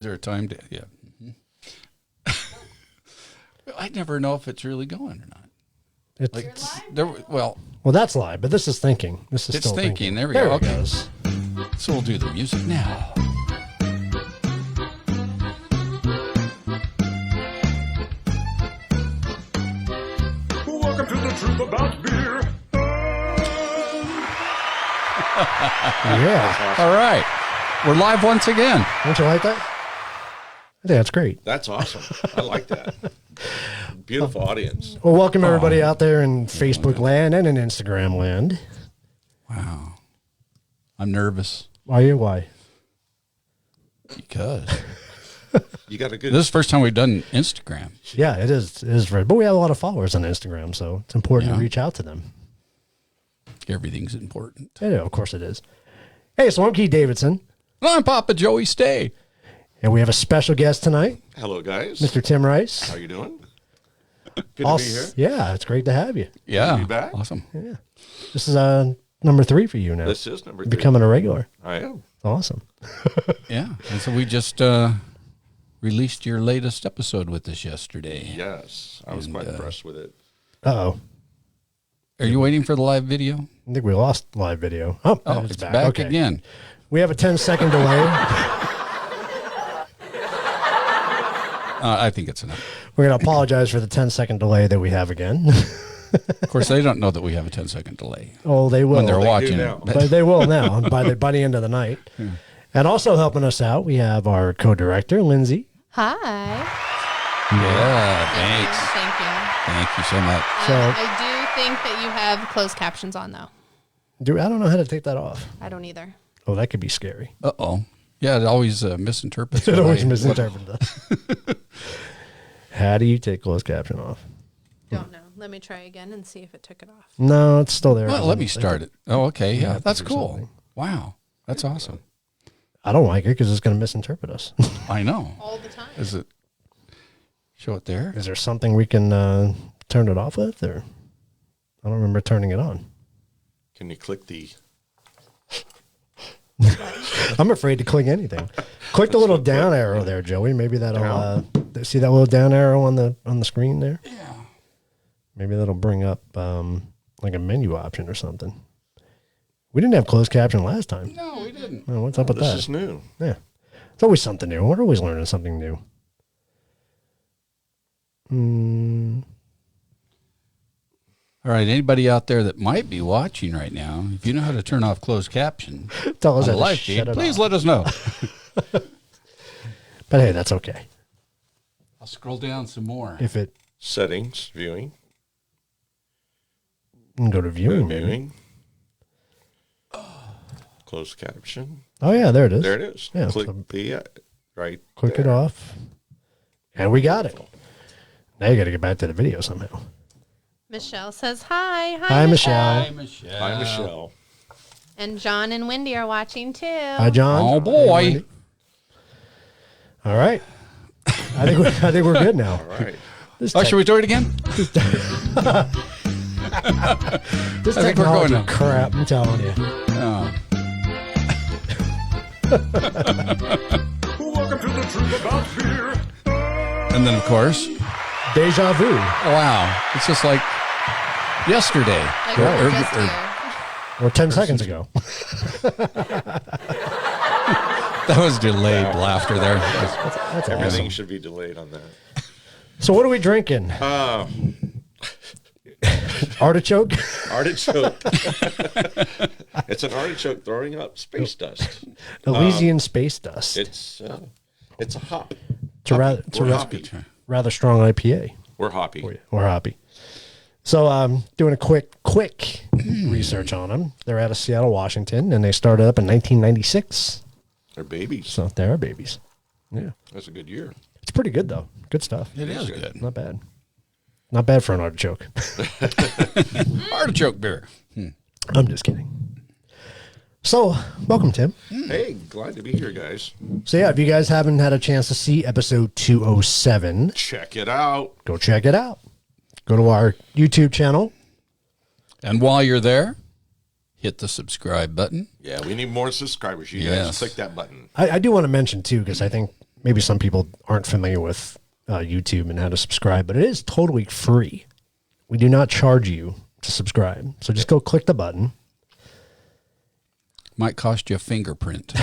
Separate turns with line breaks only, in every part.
there a time to, yeah. I never know if it's really going or not.
It's
Like,
well, that's live, but this is thinking. This is
it's
still
thinking. There we
There
go.
it
Okay.
goes.
So we'll do the music now.
Welcome to the truth about beer.
Yeah.
All right. We're live once again.
Don't you like that? I think that's great.
That's awesome. I like that. Beautiful audience.
Well, welcome everybody out there in Facebook land and in Instagram land.
Wow. I'm nervous
Why you? Why?
because
You got a good.
this is the first time we've done Instagram.
Yeah, it is. It is right. But we have a lot of followers on Instagram, so it's important
Yeah.
to reach out to them.
Everything's important.
Yeah, of course it is. Hey, so I'm Keith Davidson,
I'm Papa Joey Stay.
and we have a special guest tonight,
Hello, guys.
Mr. Tim Rice.
How you doing? Good to be here.
Yeah, it's great to have you.
Yeah.
be back.
Awesome.
This is number 3 for you now.
This is number 3.
Becoming a regular.
I am.
Awesome.
Yeah. And so we just released your latest episode with us yesterday.
Yes, I was quite impressed with it.
Uh-oh.
Are you waiting for the live video?
I think we lost live video. Oh,
Oh, it's back
Okay.
again.
We have a 10-second delay.
I think it's enough.
We're going to apologize for the 10-second delay that we have again.
Of course, they don't know that we have a 10-second delay
Oh, they will.
when they're
They do
watching
now.
it.
But they will now by the end of the night. And also helping us out, we have our co-director, Lindsay.
Hi.
Yeah, thanks.
Thank you.
Thank you so much.
So-
I do think that you have closed captions on, though.
I don't know how to take that off.
I don't either.
Oh, that could be scary.
Uh-oh. Yeah, it always misinterprets.
It
what
always
I-
misinterpreted us. How do you take closed caption off?
Don't know. Let me try again and see if it took it off.
No, it's still there.
Well, let me start it. Oh, okay. Yeah, that's
do
cool.
something.
Wow. That's awesome.
I don't like it because it's going to misinterpret us.
I know.
All the time.
Is it? Show it there.
Is there something we can turn it off with? Or I don't remember turning it on.
Can you click the?
I'm afraid to click anything. Click the little down arrow there, Joey. Maybe that'll see that little down arrow on the screen there.
Yeah.
Maybe that'll bring up like a menu option or something. We didn't have closed caption last time.
No, we didn't.
Oh, what's up with
This
that?
is new.
Yeah, it's always something new. We're always learning something new.
All right. Anybody out there that might be watching right now, if you know how to turn off closed caption
Tell us
on the
how to
live
shut
feed,
it
please
off.
let us know.
But hey, that's okay.
I'll scroll down some more.
If it
Settings, viewing,
can go to viewing, maybe.
viewing. Closed caption.
Oh yeah, there it is.
There it is.
Yeah,
Click
so-
the right.
Click
there.
it off, and we got it. Now you got to get back to the video somehow.
Michelle says hi.
Hi, Michelle.
Hi, Michelle.
Hi, Michelle.
And John and Wendy are watching, too.
Hi, John.
Oh, boy.
All right. I think we're good now.
All right.
This
Oh, should we do it again?
This
I think we're going
technology
now.
crap, I'm telling you.
Oh.
Welcome to the truth about beer.
And then, of course,
Deja vu.
wow. It's just like yesterday.
Like
Or-
just
or-
here.
Or 10 seconds ago.
That was delayed laughter there.
That's
Everything
awesome.
should be delayed on that.
So what are we drinking? Artichoke?
Artichoke. It's an artichoke throwing up space dust.
Elysian space dust.
It's a hop.
It's a
We're hoppy.
rather strong IPA.
We're hoppy.
Or hoppy. So doing a quick research on them. They're out of Seattle, Washington, and they started up in 1996.
They're babies.
So they're babies. Yeah.
That's a good year.
It's pretty good, though. Good stuff.
It is good.
Not bad. Not bad for an artichoke.
Artichoke beer.
I'm just kidding. So, welcome, Tim.
Hey, glad to be here, guys.
So, yeah, if you guys haven't had a chance to see episode 207,
Check it out.
go check it out. Go to our YouTube channel.
And while you're there, hit the subscribe button.
Yeah, we need more subscribers. You
Yes.
guys click that button.
I do want to mention, too, because I think maybe some people aren't familiar with YouTube and how to subscribe, but it is totally free. We do not charge you to subscribe. So just go click the button.
Might cost you a fingerprint.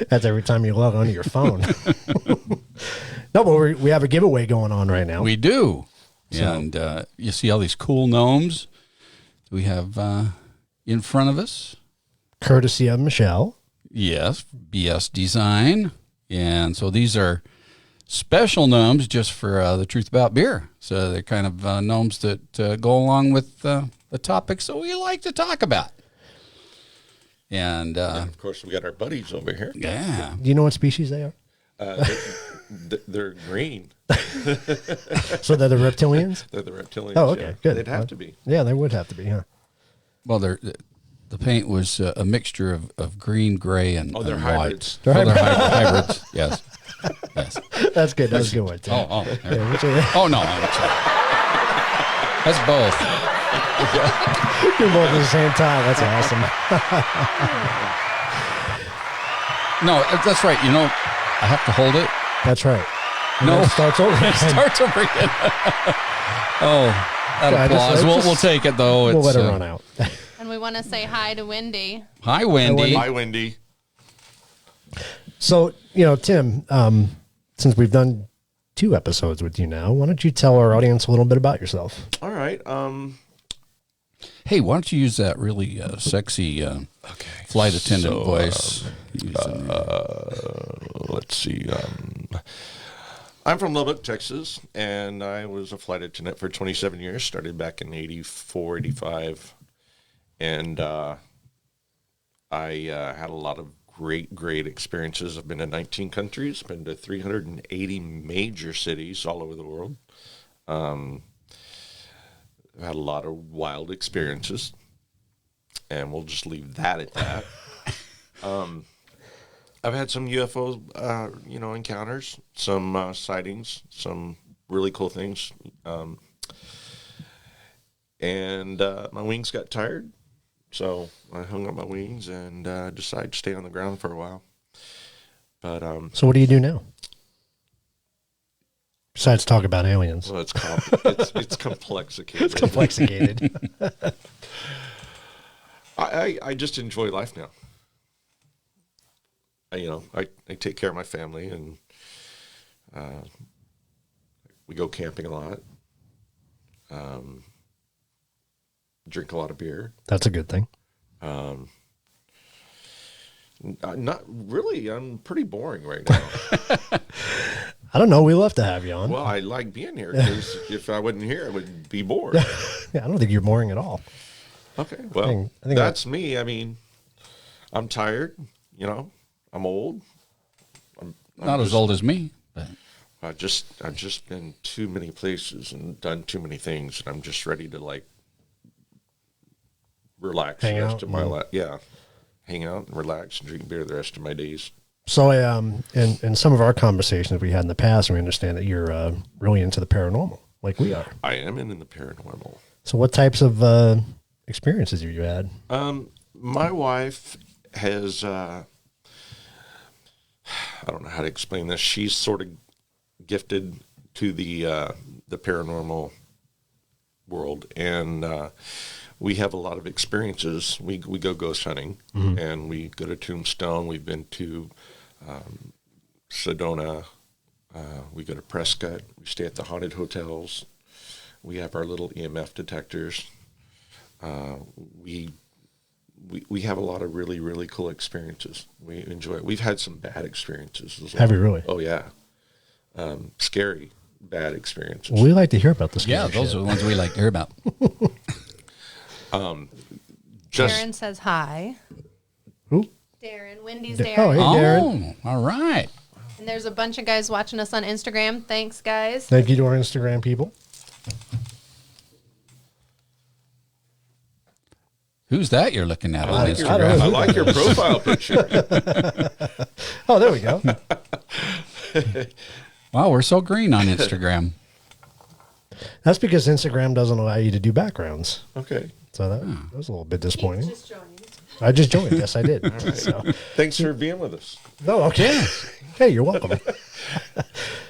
That's every time you log onto your phone. No, but we have a giveaway going on right now.
We do.
So-
And you see all these cool gnomes we have in front of us.
Courtesy of Michelle.
Yes, BS Design. And so these are special gnomes just for the Truth About Beer. So they're kind of gnomes that go along with the topics that we like to talk about. And,
And of course, we got our buddies over here.
yeah.
Do you know what species they are?
They're green.
So they're the reptilians?
They're the reptilians.
Oh, okay,
yeah.
good.
They'd have to be.
Yeah, they would have to be, huh?
Well, the paint was a mixture of green, gray, and
Oh, they're
and
hybrids.
white. They're hybrids. Yes. Yes.
That's good. That's a good one, too.
Oh, there.
Yeah, which is-
Oh, no. I'm sorry. That's both.
do both at the same time. That's awesome.
No, that's right. You know, I have to hold it.
That's right. And
No.
then it starts over.
It starts over again. Oh, that
Yeah,
applause.
just-
We'll take it, though.
We'll
It's,
let it run out.
And we want to say hi to Wendy.
Hi, Wendy.
Hi, Wendy.
So, Tim, since we've done 2 episodes with you now, why don't you tell our audience a little bit about yourself?
All right.
Hey, why don't you use that really sexy flight attendant voice?
Let's see. I'm from Lubbock, Texas, and I was a flight attendant for 27 years. Started back in 84, 85. And I had a lot of great experiences. I've been to 19 countries, been to 380 major cities all over the world. I've had a lot of wild experiences, and we'll just leave that at that. I've had some UFO, encounters, some sightings, some really cool things. And my wings got tired, so I hung up my wings and decided to stay on the ground for a while. But
So what do you do now? Besides talk about aliens.
well, it's complexicated.
It's complexicated.
I just enjoy life now. I take care of my family, and we go camping a lot. Drink a lot of beer.
That's a good thing.
Not really. I'm pretty boring right now.
I don't know. We love to have you on.
Well, I like being here because if I wasn't here, I would be bored.
Yeah, I don't think you're boring at all.
Okay, well,
I think
that's me. I mean, I'm tired. I'm old. I'm
Not as
just-
old as me, but
I've just been too many places and done too many things, and I'm just ready to relax
Hang
the rest
out
of my
and-
life. Yeah, hang out and relax and drink beer the rest of my days.
So, in some of our conversations we had in the past, we understand that you're really into the paranormal, like we are.
I am in the paranormal.
So, what types of experiences have you had?
My wife has, I don't know how to explain this. She's sort of gifted to the paranormal world, and we have a lot of experiences. We go ghost hunting, and we go to Tombstone. We've been to Sedona. We go to Prescott. We stay at the haunted hotels. We have our little EMF detectors. We have a lot of really, really cool experiences. We enjoy it. We've had some bad experiences as well.
Have you really?
Oh, yeah. Scary, bad experiences.
We like to hear about this.
yeah, those are the ones we like to hear about.
Darren says hi.
Who?
Darren, Wendy's
Da-
Darren.
oh, hey. Darren.
Oh, all right.
And there's a bunch of guys watching us on Instagram. Thanks, guys.
Thank you to our Instagram people.
Who's that you're looking at on
I don't
Instagram?
know.
I like your profile picture.
Oh, there we go.
Wow, we're so green on Instagram.
That's because Instagram doesn't allow you to do backgrounds.
Okay.
So that was a little bit disappointing.
Just joining.
I just joined. Yes, I did. So,
Thanks for being with us.
no, okay. Hey, you're welcome.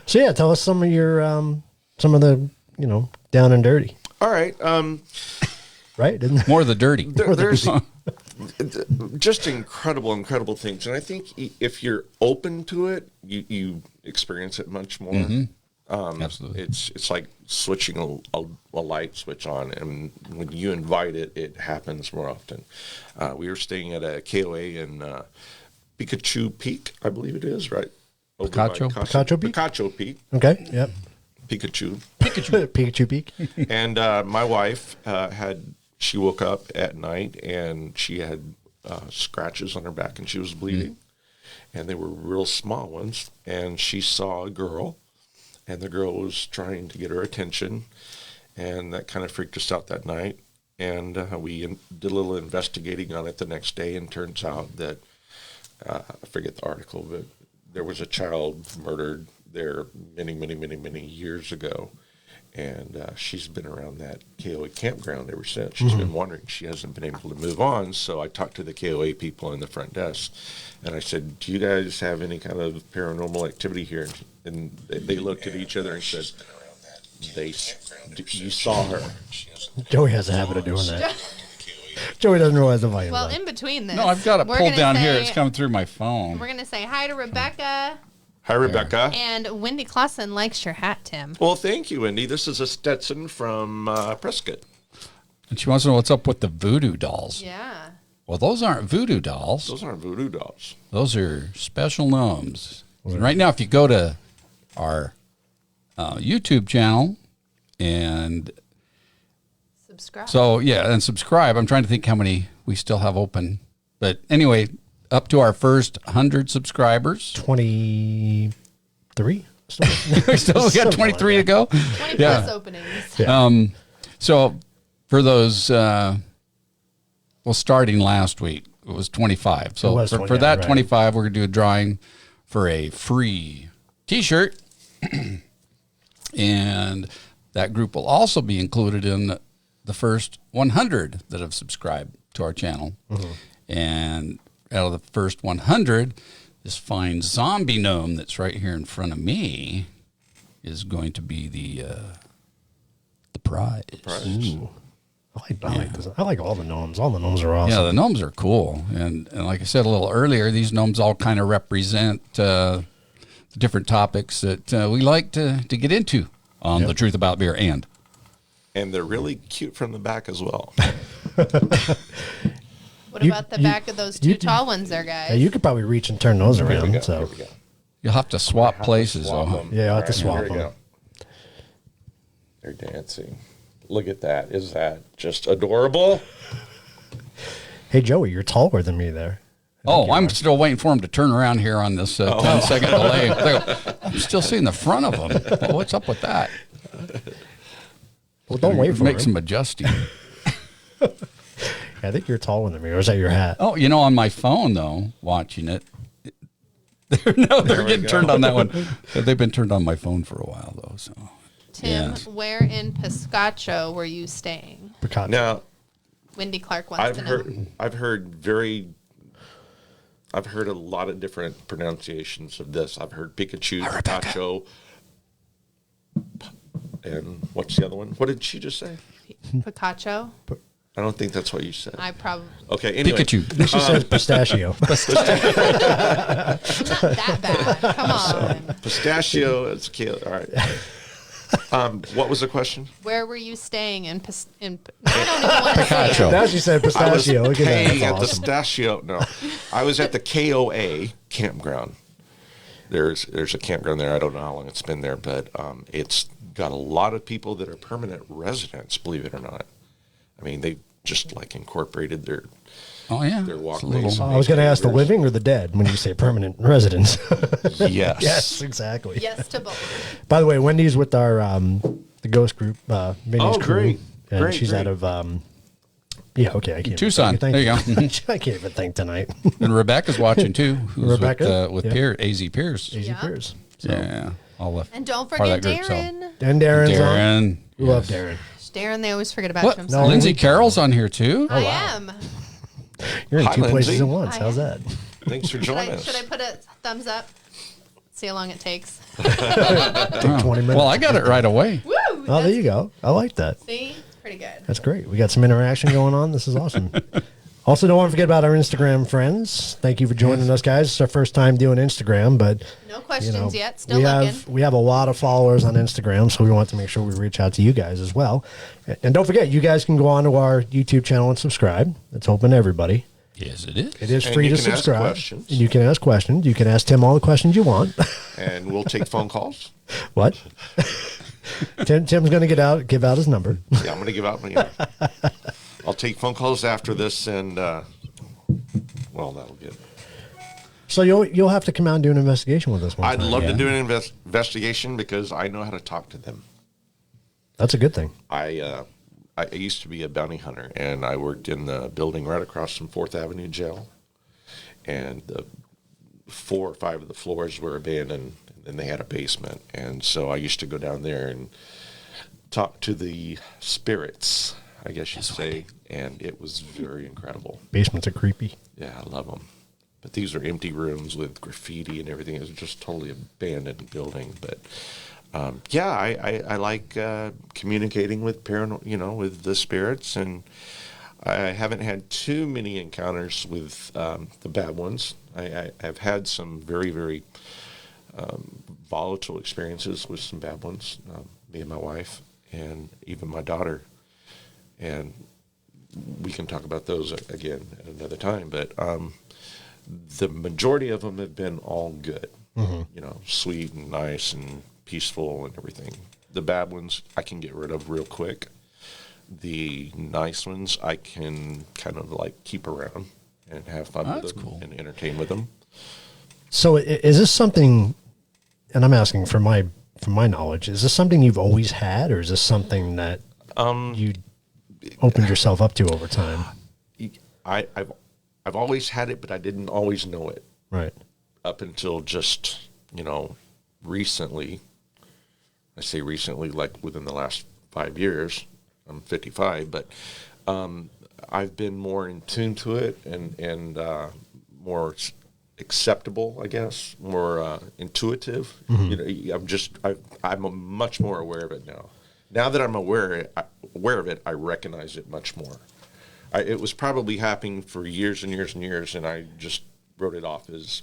So yeah, tell us some of your some of the down and dirty,
All right.
right? Isn't
More of the dirty.
There's just incredible things, and I think if you're open to it, you experience it much more.
Absolutely.
It's like switching a light switch on, and when you invite it, it happens more often. We were staying at a KOA in Pikachu Peak, I believe it is, right? Over by
Picacho Peak?
Picacho Peak.
Okay. Yep.
Pikachu.
Pikachu Peak.
And my wife she woke up at night and she had scratches on her back and she was bleeding. And they were real small ones. And she saw a girl, and the girl was trying to get her attention. And that kind of freaked us out that night. And we did a little investigating on it the next day, and turns out that, I forget the article, but there was a child murdered there many years ago. And she's been around that KOA campground ever since. She's been wondering. She hasn't been able to move on. So I talked to the KOA people in the front desk, and I said, "Do you guys have any kind of paranormal activity here?" And they looked at each other and said, "You saw her."
Joey has a habit of doing that. Joey doesn't realize the volume.
Well, in between this,
No, I've got it
we're
pulled
gonna
down here.
say-
It's coming through my phone.
We're gonna say hi to Rebecca,
Hi, Rebecca.
and Wendy Clausen likes your hat, Tim.
Well, thank you, Wendy. This is a Stetson from Prescott.
And she wants to know what's up with the voodoo dolls.
Yeah.
Well, those aren't voodoo dolls.
Those aren't voodoo dolls.
Those are special gnomes. And right now, if you go to our YouTube channel and
Subscribe.
and subscribe. I'm trying to think how many we still have open. But anyway, up to our first 100 subscribers.
23.
We got 23 to go.
20
Yeah.
plus openings.
So for those, starting last week, it was 25. So
It was
for
20,
that
right.
25, we're going to do a drawing for a free T-shirt. And that group will also be included in the first 100 that have subscribed to our channel. And out of the first 100, this fine zombie gnome that's right here in front of me is going to be the prize.
Ooh. I like this. I like all the gnomes. All the gnomes are awesome.
Yeah, the gnomes are cool. And like I said a little earlier, these gnomes all kind of represent the different topics that we like to get into on The Truth About Beer. And
And they're really cute from the back as well.
What about the back of those two tall ones there, guys?
Yeah, you could probably reach and turn those around.
Here
So
we go.
you'll have to swap places.
Swap
though.
them.
Yeah, I'll have to
All
swap
here we
them.
go. They're dancing. Look at that. Is that just adorable?
hey, Joey, you're taller than me there.
Oh, I'm still waiting for him to turn around here on this 10-second delay. I'm still seeing the front of him. Well, what's up with that?
Well, don't wait for
Make
it.
some adjusting.
I think you're taller than me. Or is that your hat?
Oh, on my phone, though, watching it. They're getting turned on that one. They've been turned on my phone for a while, though. So,
Tim,
yes.
where in Piscatcho were you staying?
Picasso.
Now,
Wendy Clark wants to know.
I've heard a lot of different pronunciations of this. I've heard Pikachu, Pikachu, and what's the other one? What did she just say?
Picacho?
I don't think that's what you said.
I probably
Okay, anyway.
Pikachu.
She says pistachio.
not that bad. Come on.
Pistachio. It's cute. All right. What was the question?
Where were you staying in I don't even want to say it.
Picacho.
Now she said
I was
pistachio. Look at that.
paying
That's
at the
awesome.
Pistachio. No, I was at the KOA campground. There's a campground there. I don't know how long it's been there, but it's got a lot of people that are permanent residents. Believe it or not. I mean, they just like incorporated their
Oh, yeah.
their
It's a
walkways.
little-
I was going to ask the living or the dead when you say permanent residence.
Yes.
Yes, exactly.
Yes to both.
By the way, Wendy's with our the ghost group, Vinny's
Oh,
crew,
great.
and
Great,
she's
great.
out of yeah, okay, I can't
Tucson.
Even think.
There you go.
I can't even think tonight.
And Rebecca's watching, too. Who's
Rebecca?
with
Yeah.
Pierce, AZ Pierce.
Easy
Yeah.
Piers.
Yeah. All left.
And don't
part of
forget
that group, so-
Darren.
And Darren's on.
Darren.
We love
Yes.
Darren.
Darren, they always forget about
What?
you. I'm
No,
sorry.
Lindsay Carroll's on here, too?
I
wow.
am.
You're in
Hi,
two places
Lindsay.
at once.
Hi.
How's that?
Thanks for joining us.
Should I put a thumbs up? See how long it takes.
Take 20 minutes.
Well, I got it right away.
Woo!
Oh, there you go. I like that.
See? It's pretty good.
That's great. We got some interaction going on. This is awesome. Also, don't want to forget about our Instagram friends. Thank you for joining us, guys. It's our first time doing Instagram, but
No questions
you know,
yet. Still
we
looking.
we have a lot of followers on Instagram, so we want to make sure we reach out to you guys as well. And don't forget, you guys can go on to our YouTube channel and subscribe. It's open to everybody.
Yes, it is.
It is
And
free
you
to
can ask
subscribe.
questions.
And you can ask questions. You can ask Tim all the questions you want.
And we'll take phone calls.
What? Tim's going to give out his number.
Yeah, I'm going to give out my. I'll take phone calls after this, and well, that'll get.
So you'll have to come out and do an investigation with us one
I'd
time.
love to do an investigation because I know how to talk to them.
That's a good thing.
I used to be a bounty hunter, and I worked in the building right across from 4th Avenue Jail, and the 4 or 5 of the floors were abandoned, and they had a basement, and so I used to go down there and talk to the spirits, I guess you'd say, and it was very incredible.
Basements are creepy.
Yeah, I love them. But these are empty rooms with graffiti and everything. It was just totally abandoned building. But yeah, I like communicating with with the spirits, and I haven't had too many encounters with the bad ones. I've had some very, very volatile experiences with some bad ones. Me and my wife, and even my daughter, and we can talk about those again at another time. But the majority of them have been all good, sweet and nice and peaceful and everything. The bad ones I can get rid of real quick. The nice ones I can kind of like keep around and have fun with them and entertain with them.
So is this something, and I'm asking from my knowledge, is this something you've always had, or is this something that you opened yourself up to over time?
I've always had it, but I didn't always know it.
Right.
Up until just, recently. I say recently, like within the last 5 years. I'm 55, but I've been more in tune to it and more acceptable, I guess, more intuitive. I'm much more aware of it now. Now that I'm aware of it, I recognize it much more. It was probably happening for years and years and years, and I just wrote it off as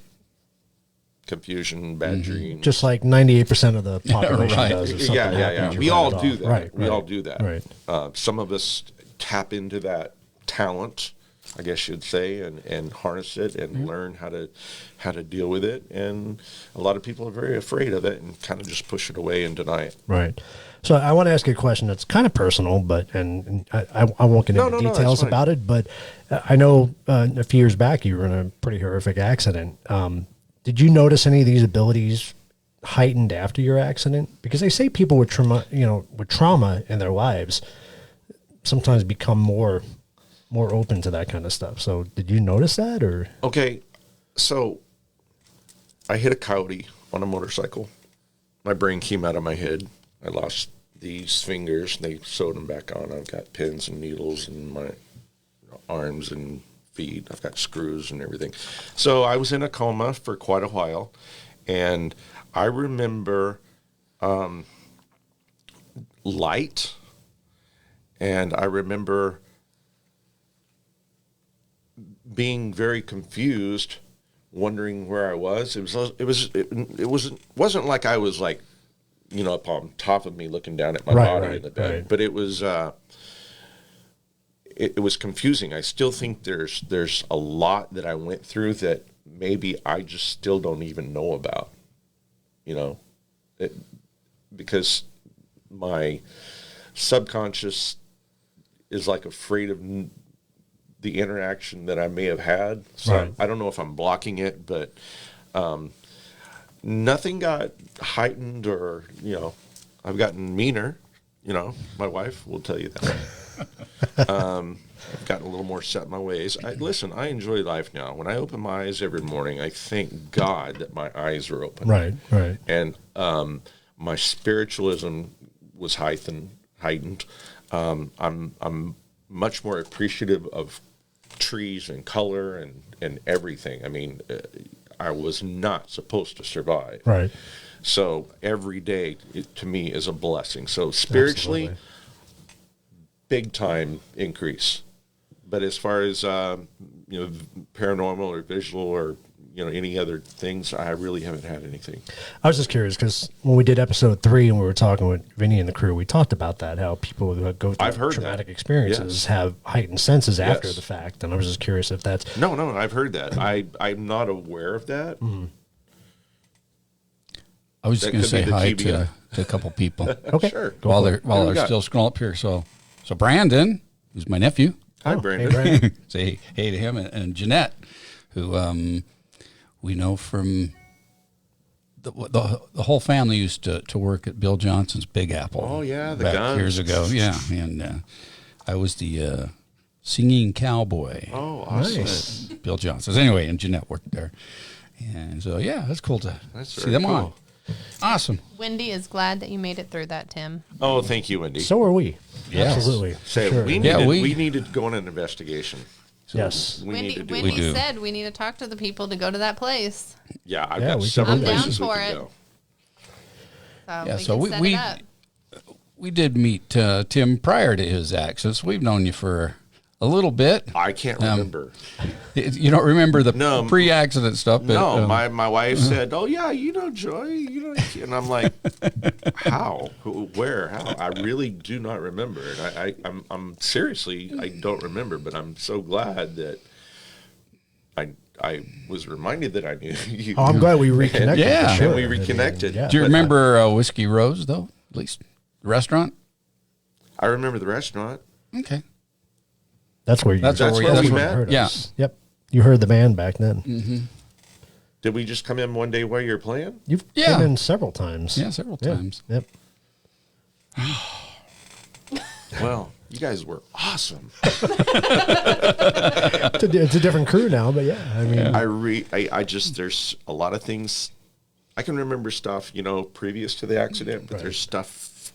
confusion, bad dreams.
Just like 98% of the population
right.
does. If something happens, you
We
write
all
it
do
off.
that.
Right.
We all do that.
Right.
Some of us tap into that talent, I guess you'd say, and harness it and learn how to deal with it. And a lot of people are very afraid of it and kind of just push it away and deny it.
Right. So I want to ask you a question that's kind of personal, but and I won't get into details about it. But I know a few years back you were in a pretty horrific accident. Did you notice any of these abilities heightened after your accident? Because they say people with trauma in their lives sometimes become more open to that kind of stuff. So did you notice that, or?
Okay, so I hit a coyote on a motorcycle. My brain came out of my head. I lost these fingers. They sewed them back on. I've got pins and needles in my arms and feet. I've got screws and everything. So I was in a coma for quite a while, and I remember light, and I remember being very confused, wondering where I was. It wasn't like I was like, up on top of me looking down at my body in the bed. Right. But it was it was confusing. I still think there's a lot that I went through that maybe I just still don't even know about. Because my subconscious is like afraid of the interaction that I may have had. So I don't know if I'm blocking it, but nothing got heightened or, I've gotten meaner. My wife will tell you that. I've gotten a little more set in my ways. I enjoy life now. When I open my eyes every morning, I thank God that my eyes are open.
Right.
And my spiritualism was heightened. I'm much more appreciative of trees and color and everything. I mean, I was not supposed to survive.
Right.
So every day, to me, is a blessing. So spiritually,
Absolutely.
big time increase. But as far as paranormal or visual or any other things, I really haven't had anything.
I was just curious because when we did episode 3 and we were talking with Vinny and the crew, we talked about that, how people who go
I've
through
heard
traumatic
that.
experiences
Yes.
have heightened senses after
Yes.
the fact. And I was just curious if that's...
No, I've heard that. I'm not aware of that.
I was just
That
going to
could be
say
the
hi
TBI.
to a couple people
Okay.
Sure.
Go
while
for
they're
it.
while
Who we
they're
got?
still scrolling up here. So Brandon, who's my nephew,
Hi,
Oh,
Brandon.
Hey, Brandon.
say hey to him, and Jeanette, who we know from the whole family used to work at Bill Johnson's Big Apple.
Oh, yeah, the
back
guns.
years ago. Yeah, and I was the singing cowboy.
Oh, awesome.
Nice.
Bill Johnson's. Anyway, and Jeanette worked there, and so yeah, that's cool to
That's
see
very
them
cool.
on. Awesome.
Wendy is glad that you made it through that, Tim.
Oh, thank you, Wendy.
So are we.
Yes.
Absolutely.
Say
Sure.
we
Yeah,
needed,
we-
we needed to go on an investigation. So
Yes.
we need to do
Wendy
We do.
said we need to talk to the people to go to that place.
Yeah, I've
Yeah,
got
we can
several
do that.
places
I'm
we
down
can
for
go.
So
So
we can
we-
set it up.
We did meet Tim prior to his accidents. We've known you for a little bit.
I can't remember.
You don't remember the
No.
pre-accident stuff? But,
No, my wife said, "Oh yeah, Joy, and I'm like, "How? Where? How?" I really do not remember, and I'm seriously, I don't remember. But I'm so glad that I was reminded that I knew you.
Oh, I'm glad we reconnected.
Yeah.
for sure.
And we reconnected.
Yeah.
do you
but
remember Whiskey Rose though? At least the restaurant.
I remember the restaurant.
Okay.
That's where you.
That's where we-
that's
that's
where
where-
you heard
yeah.
us. Yep. You heard the band back then.
Did we just come in one day while you were playing?
You've
Yeah.
came in several times.
Yeah, several times.
Yep.
Well, you guys were awesome.
It's a different crew now, but yeah. I mean,
I just there's a lot of things I can remember stuff previous to the accident, but
Right.
there's stuff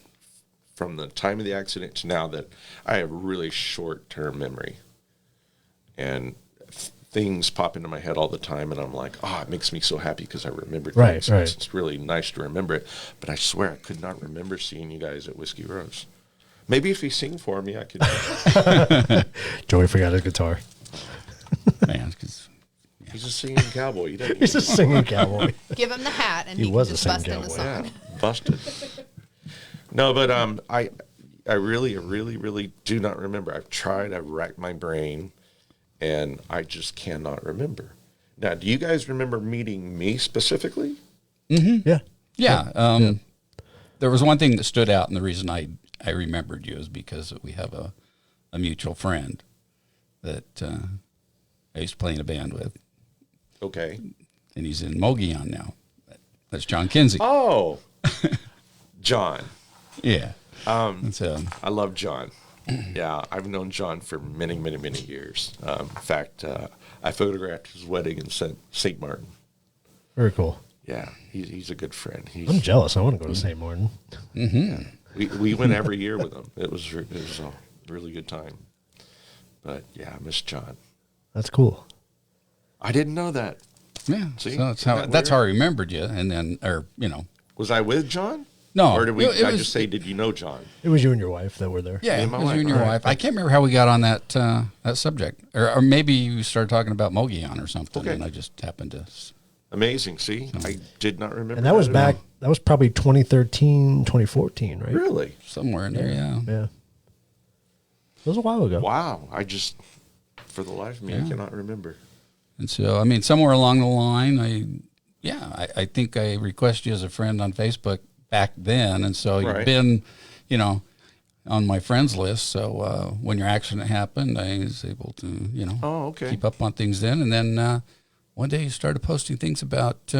from the time of the accident to now that I have really short-term memory, and things pop into my head all the time, and I'm like, it makes me so happy because I remembered
Right,
things.
right.
It's really nice to remember it, but I swear I could not remember seeing you guys at Whiskey Rose. Maybe if you sing for me, I could.
Joey forgot his guitar.
Man, 'cause
He's a singing cowboy. He doesn't
He's a singing cowboy.
Give him the hat, and
He
he,
was
can
a
just
singing
bust in the
cowboy.
song.
Yeah, busted. No, but I really, really, really do not remember. I've tried. I've racked my brain, and I just cannot remember. Now, do you guys remember meeting me specifically?
Yeah.
yeah. There was one thing that stood out, and the reason I remembered you is because we have a mutual friend that I used to play in a band with,
Okay.
and he's in Mogollon now. That's John Kinsey.
Oh, John.
Yeah.
Um,
So
I love John. Yeah, I've known John for many, many, many years. In fact, I photographed his wedding in St. Martin.
Very cool.
Yeah, he's a good friend.
I'm jealous. I want to go to St. Martin.
We went every year with him. It was a really good time. But yeah, I miss John.
That's cool.
I didn't know that.
yeah,
See?
so
Isn't that
that's how I
weird?
remembered you, and then
Was I with John?
No,
Or did we?
it
I
was-
just say, did you know John?
It was you and your wife that were there.
yeah,
Me
it
and my
was you
wife,
and your
all right.
wife. I can't remember how we got on that subject, or maybe you started talking about Mogollon or something,
Okay.
and I just happened to.
Amazing. See, I did not remember.
And that was
at
back,
all.
that was probably 2013, 2014, right?
Really?
Somewhere in there, yeah.
Yeah. It was a while ago.
Wow. I just, for the life of me, I
Yeah.
cannot remember.
And so, I mean, somewhere along the line, I think I requested you as a friend on Facebook back then, and so
Right.
you've been, on my friends list. So when your accident happened, I was able to,
Oh, okay.
keep up on things then. And then one day you started posting things about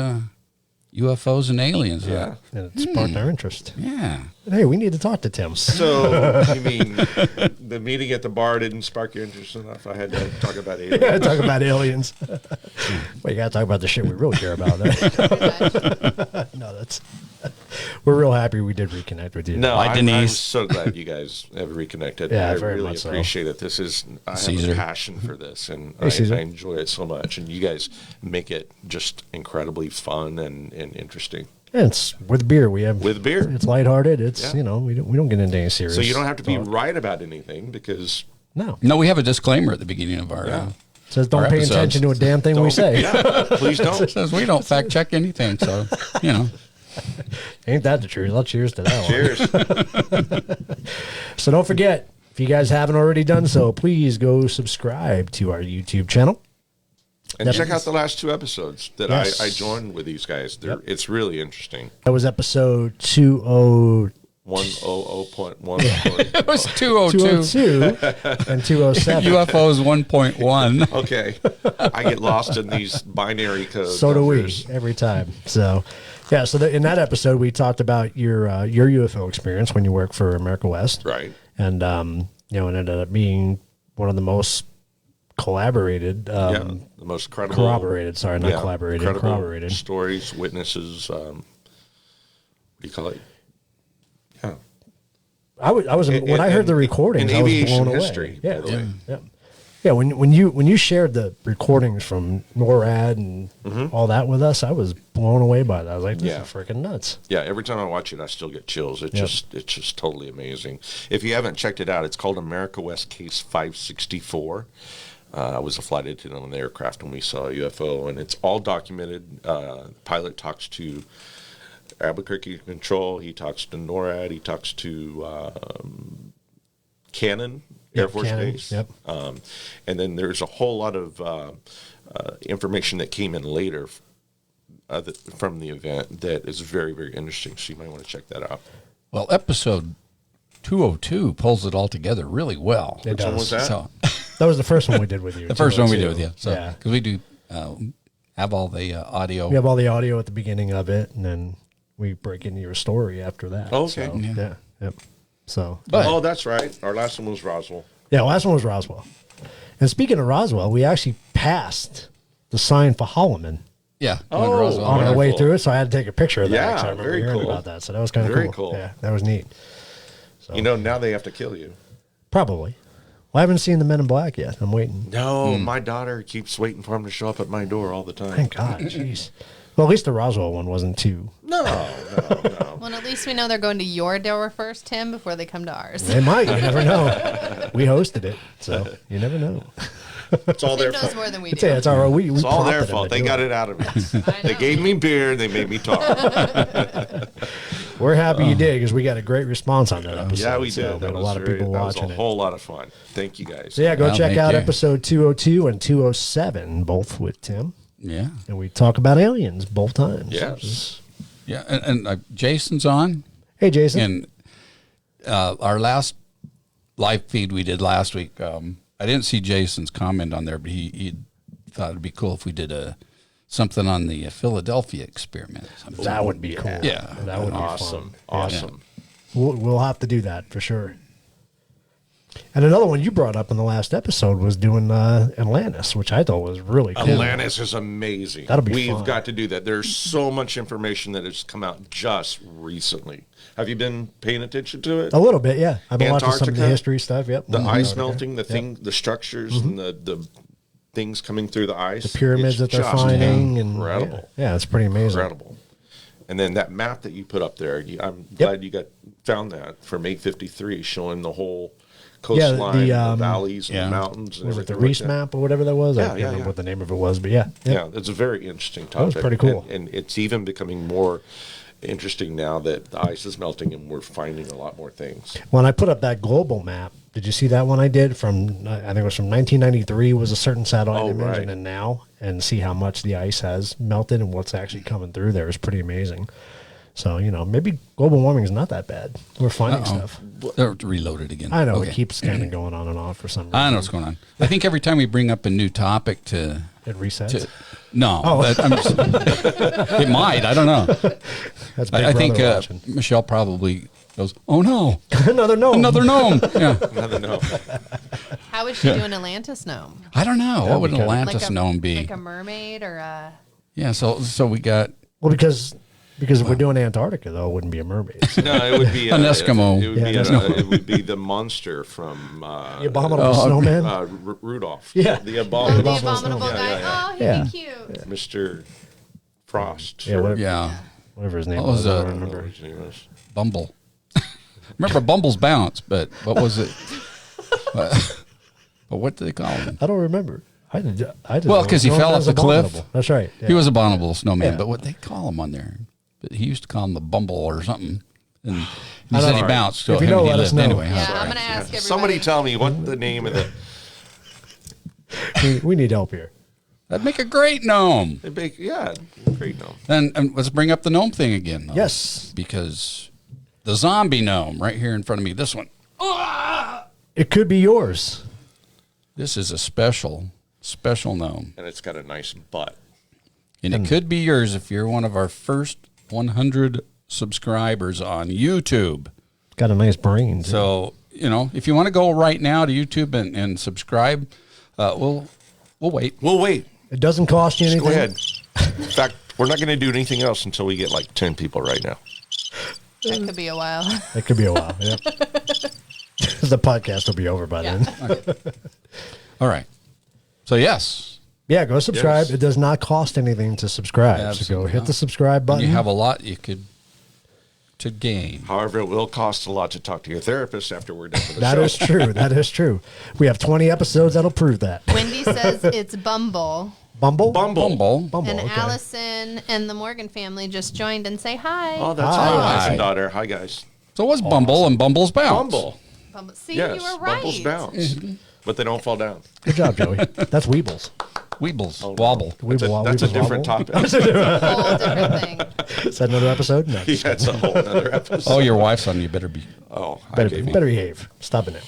UFOs and aliens.
Yeah.
And it sparked our interest.
Yeah.
Hey, we need to talk to Tim.
So, you mean the meeting at the bar didn't spark your interest enough? I had to talk about aliens.
Yeah, talk about aliens. Well, you got to talk about the shit we really care about. No, that's. We're real happy we did reconnect with you.
No,
Hi,
I'm
Denise.
so glad you guys have reconnected.
Yeah,
I
very
really
much so.
appreciate it. I have
Caesar.
a passion for this, and
Hey, Caesar.
I enjoy it so much. And you guys make it just incredibly fun and interesting.
And it's with beer. We have
With beer.
It's lighthearted. It's
Yeah.
you know we don't get into any serious.
So you don't have to be
talk.
right about anything because
No,
No, we have a disclaimer at the beginning of our.
Yeah.
says don't
Our
pay
episodes.
attention to a damn thing we say.
Yeah, please don't.
Says we don't fact check anything, so
Ain't that the truth? I'll cheers to that one.
Cheers.
So don't forget, if you guys haven't already done so, please go subscribe to our YouTube channel.
And check out the last 2 episodes that
Yes.
I joined with these guys. It's really interesting.
That was episode 202
100.1.
it was 202.
and 207.
UFOs 1.1.
Okay. I get lost in these binary codes.
So do we every time. So, yeah. So in that episode, we talked about your UFO experience when you worked for America West,
Right.
and it ended up being one of the most collaborated,
The most credible.
corroborated. Sorry, not collaborated.
credible
Corroborated.
stories, witnesses. What do you call it? Yeah.
I was when I heard the recordings,
in
I was
aviation
blown away.
history,
Yeah,
by the way.
yeah. Yeah, when you shared the recordings from NORAD and all that with us, I was blown away by that. I was like, this
Yeah.
is freaking nuts.
Yeah, every time I watch it, I still get chills. It's just totally amazing. If you haven't checked it out, it's called America West Case 564. I was a flight attendant on the aircraft when we saw a UFO, and it's all documented. The pilot talks to Albuquerque Control. He talks to NORAD. He talks to Cannon Air Force
Cannon,
Base.
yep.
And then there's a whole lot of information that came in later from the event that is very, very interesting. So you might want to check that out.
Well, episode 202 pulls it all together really well.
It
Which one was that?
So
That was the first one we did with you.
the first one we
202.
did with you. So
yeah.
because we do have all the audio.
We have all the audio at the beginning of it, and then we break into your story after that.
Oh, okay.
So, yeah. Yep. So,
But
Oh, that's right. Our last one was Roswell.
yeah, last one was Roswell. And speaking of Roswell, we actually passed the sign for Holloman
yeah,
Oh,
going to Roswell.
on our way
wonderful.
through it, so I had to take a picture of that.
Yeah,
'cause I remember
very
hearing
cool.
about that. So that was kind of
Very
cool.
cool.
Yeah, that was neat. So,
You know, now they have to kill you.
probably. Well, I haven't seen the Men in Black yet. I'm waiting.
No, my daughter keeps waiting for him to show up at my door all the time.
Thank God. Jeez. Well, at least the Roswell one wasn't too.
No.
Well, at least we know they're going to your door first, Tim, before they come to ours.
They might. You never know. We hosted it, so you never know.
It's all
Tim
their
knows
fault.
more than we
It's,
do.
yeah, it's all right. We
It's all their
prompted them
fault.
to
They
do
got it out of me.
I
They
know.
gave me beer. They made me talk.
We're happy you did because we got a great response on that episode.
Yeah, we did.
So we had a lot of people
that
watching
was a
it.
whole lot of fun. Thank you guys.
So yeah, go
Well,
check
thank
out
you.
episode 202 and 207, both with Tim,
Yeah,
and we talk about aliens both times.
Yes.
yeah, and Jason's on,
Hey, Jason.
and our last live feed we did last week. I didn't see Jason's comment on there, but he thought it'd be cool if we did something on the Philadelphia experiment.
That would be cool.
Yeah.
that would be
Awesome.
fun.
Awesome.
We'll have to do that for sure. And another one you brought up in the last episode was doing Atlantis, which I thought was really cool.
Atlantis is amazing.
That'll be
We've
fun.
got to do that. There's so much information that has come out just recently. Have you been paying attention to it?
A little bit, yeah. I've been watching some of the
Antarctica?
history stuff. Yep.
The
Mhm.
ice
Antarctica.
melting, the
Yep.
thing, the structures, and the things coming through the ice.
The pyramids
It's
that they're
just
finding, and
incredible.
yeah, it's pretty amazing.
Incredible. And then that map that you put up there, I'm glad you found that from 853, showing the whole coastline, the valleys, and
yeah.
the mountains. And
Was it the
everything like
Reese
that.
map or whatever that was? I
Yeah,
can't
yeah,
remember
yeah.
what the name of it was, but yeah.
Yeah, it's a very interesting topic.
was pretty cool.
And it's even becoming more interesting now that the ice is melting and we're finding a lot more things.
When I put up that global map, did you see that one I did from, I think it was from 1993 was a certain satellite
Oh,
image,
right.
and then now, and see how much the ice has melted and what's actually coming through there is pretty amazing. So, maybe global warming is not that bad. We're finding stuff.
They're reloaded again.
I know
Okay.
it keeps kind of going on and off for some reason.
I know what's going on. I think every time we bring up a new topic to
It resets.
No, it might. I don't know.
That's Big
I think
Brother watching.
Michelle probably goes, "Oh no,
Another gnome.
another gnome." Yeah,
Another no.
How would she do an Atlantis gnome?
I don't know. What would an
we got-
Atlantis gnome be?
Like a mermaid or a...
Yeah, so we got
Well, because if we're doing Antarctica, though, it wouldn't be a mermaid.
No, it would be
An Eskimo.
It would,
Yeah,
be
an
a, it would be the monster from
The abominable snowman.
Rudolph.
Yeah.
The
Oh,
abominable.
the abominable
Yeah,
guy.
yeah, yeah.
Oh, he'd
Yeah.
be cute.
Mr. Frost.
Yeah, whatever,
yeah
whatever his name
What was
was. I
that?
don't
I don't know
remember.
what his name is.
Bumble. Remember Bumble's bounce, but what was it? But what did they call him?
I don't remember. I just
Well, 'cause he
know him
fell
as
off the cliff.
abominable. That's right. Yeah.
He was abominable snowman,
Yeah.
but what they call him on there? But he used to call him the Bumble or something. And he
I
said
don't
he
know.
bounced. So
If you know,
he
let us
lived
know.
anyway.
Yeah,
Sorry.
I'm going to ask everybody.
Somebody tell me what the name of the.
we need help here.
That'd make a great gnome.
Yeah, great gnome.
And let's bring up the gnome thing again. Though,
Yes.
because the zombie gnome right here in front of me, this one.
It could be yours.
This is a special gnome.
And it's got a nice butt.
And it could be yours if you're one of our first 100 subscribers on YouTube.
Got a nice brain.
So, if you want to go right now to YouTube and subscribe, we'll wait.
We'll wait.
It doesn't cost you
Just
anything.
go ahead. In fact, we're not going to do anything else until we get like 10 people right now.
That could be a while.
It could be a while. Yep. The podcast will be over by then.
All right. So, yes,
Yeah, go subscribe.
Yes.
It does not cost anything to subscribe. So go
Absolutely
hit
not.
the subscribe button.
you have a lot you could to gain.
However, it will cost a lot to talk to your therapist after we're done with the
That
show.
is true. That is true. We have 20 episodes that'll prove that.
Wendy says it's Bumble.
Bumble?
Bumble.
And
okay.
Allison and the Morgan family just joined and say hi.
Oh, that's
Hi.
our wife and daughter. Hi, guys.
So it was Bumble and Bumble's Bounce.
Bumble.
Bumble. See,
Yes,
you were right.
Bumble's bounce. But they don't fall down.
Good job, Joey. That's Weebles.
Weebles.
Oh, no.
Wobble.
That's a different topic.
Whole different thing.
Is that another episode? No.
Yeah, it's a whole other episode.
Oh, your wife's on. You better be.
Oh, hi,
Better,
baby.
better behave. Stop it now.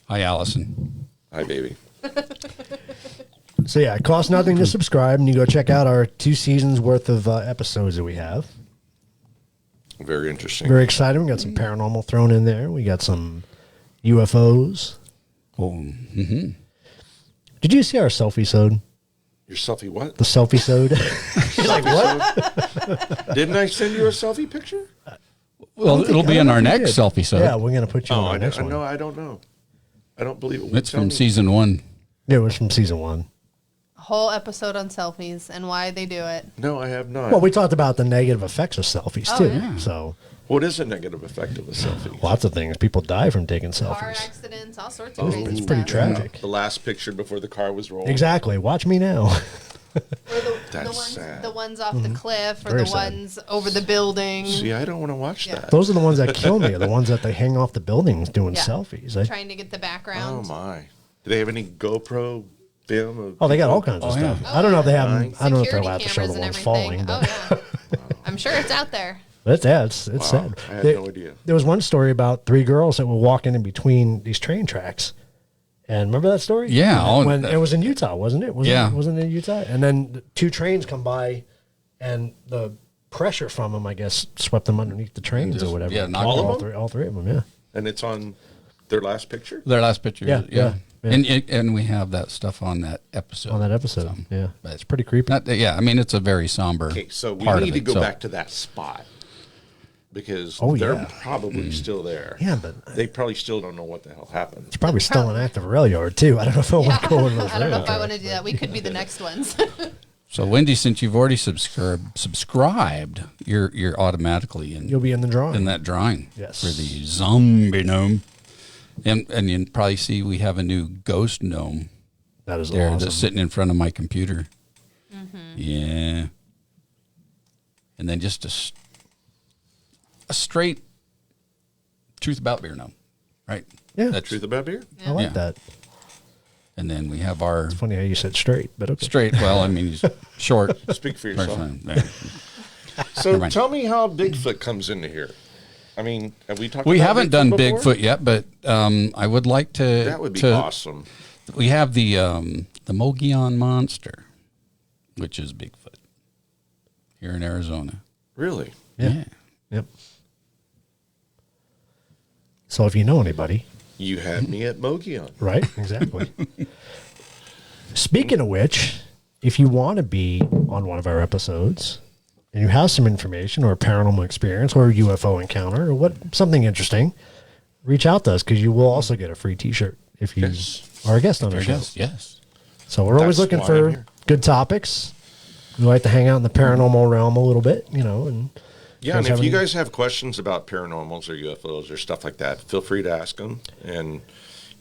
Hi, Allison.
Hi, baby.
So yeah, it costs nothing to subscribe, and you go check out our 2 seasons worth of episodes that we have.
Very interesting.
Very exciting. We got some paranormal thrown in there. We got some UFOs.
Oh,
Did you see our selfie-sode?
Your selfie what?
The selfie-sode? You're like, what?
Didn't I send you a selfie picture?
well, it'll be in our next selfie. So
Yeah, we're going to put you on
Oh,
our next one.
no, I don't know. I don't believe it.
it's
Tell
from
me.
season 1.
It was from season 1.
Whole episode on selfies and why they do it.
No, I have not.
Well, we talked about the negative effects of selfies,
Oh,
too.
yeah.
So
What is a negative effect of a selfie?
lots of things. People die from taking
Car
selfies.
accidents, all sorts of crazy
It's
stuff.
pretty tragic.
The last picture before the car was rolled.
Exactly. Watch me now.
Or the
That's
ones,
sad.
the ones off the cliff or
Very
the
sad.
ones over the building.
See, I don't want to watch
Yeah.
that.
Those are the ones that kill me, are the ones that they hang off the buildings doing
Yeah.
selfies.
Trying to get the
Oh
background.
my! Do they have any GoPro film? Of
Oh, they got all kinds of
yeah.
stuff. I don't know if they have them. I don't know if they're
Security
allowed to show the
cameras
ones
and
falling,
everything.
but
Oh, yeah. I'm sure it's out there.
it's sad.
I had no idea.
There was one story about 3 girls that were walking in between these train tracks. And remember that story?
Yeah,
When it was in Utah, wasn't it?
Yeah.
Wasn't it in Utah? And then 2 trains come by, and the pressure from them, I guess, swept them underneath the trains
Just-
or whatever.
yeah, knocked
all,
them?
all three of them, yeah.
And it's on their last picture.
Their last picture.
Yeah.
And we have that stuff on that episode.
On that episode,
So,
yeah.
but
It's pretty creepy.
Not, I mean, it's a very somber
Okay, so we
part
need
of
to
it,
go
so-
back to that spot because
Oh,
they're
yeah.
probably still there.
Yeah, but
They probably still don't know what the hell happened.
it's probably still an active rail yard, too. I don't know if I want to go in those
I don't know
rail
if I
tracks.
want to do that. We could be the next ones.
So, Wendy, since you've already subscribed, you're automatically
You'll be in the drawing.
in that drawing
Yes.
for the zombie gnome. And you can probably see we have a new ghost gnome
That is
there
awesome.
that's sitting in front of my computer. Yeah. And then just a straight truth about beer gnome, right?
Yeah.
That's
Truth about beer?
I like
Yeah.
that.
And then we have our
Funny how you said straight, but okay.
straight. Well, I mean, he's short.
Speak for yourself.
Yeah.
So
Never mind.
tell me how Bigfoot comes into here. I mean, have we talked?
We
about
haven't done
before?
Bigfoot yet, but I would like to.
That would be
to-
awesome.
We have the Mogollon monster. which is Bigfoot here in Arizona.
Really?
Yeah. Yep. So if you know anybody,
You had me at Mogion.
right? Exactly. Speaking of which, if you want to be on one of our episodes and you have some information or a paranormal experience or a UFO encounter or something interesting, reach out to us because you will also get a free T-shirt if you are a guest on our show.
Yes.
So we're always
That's
looking
why I'm
for
here.
good topics. We like to hang out in the paranormal realm a little bit, and
Yeah, and
have
if you
any-
guys have questions about paranormals or UFOs or stuff like that, feel free to ask them. And,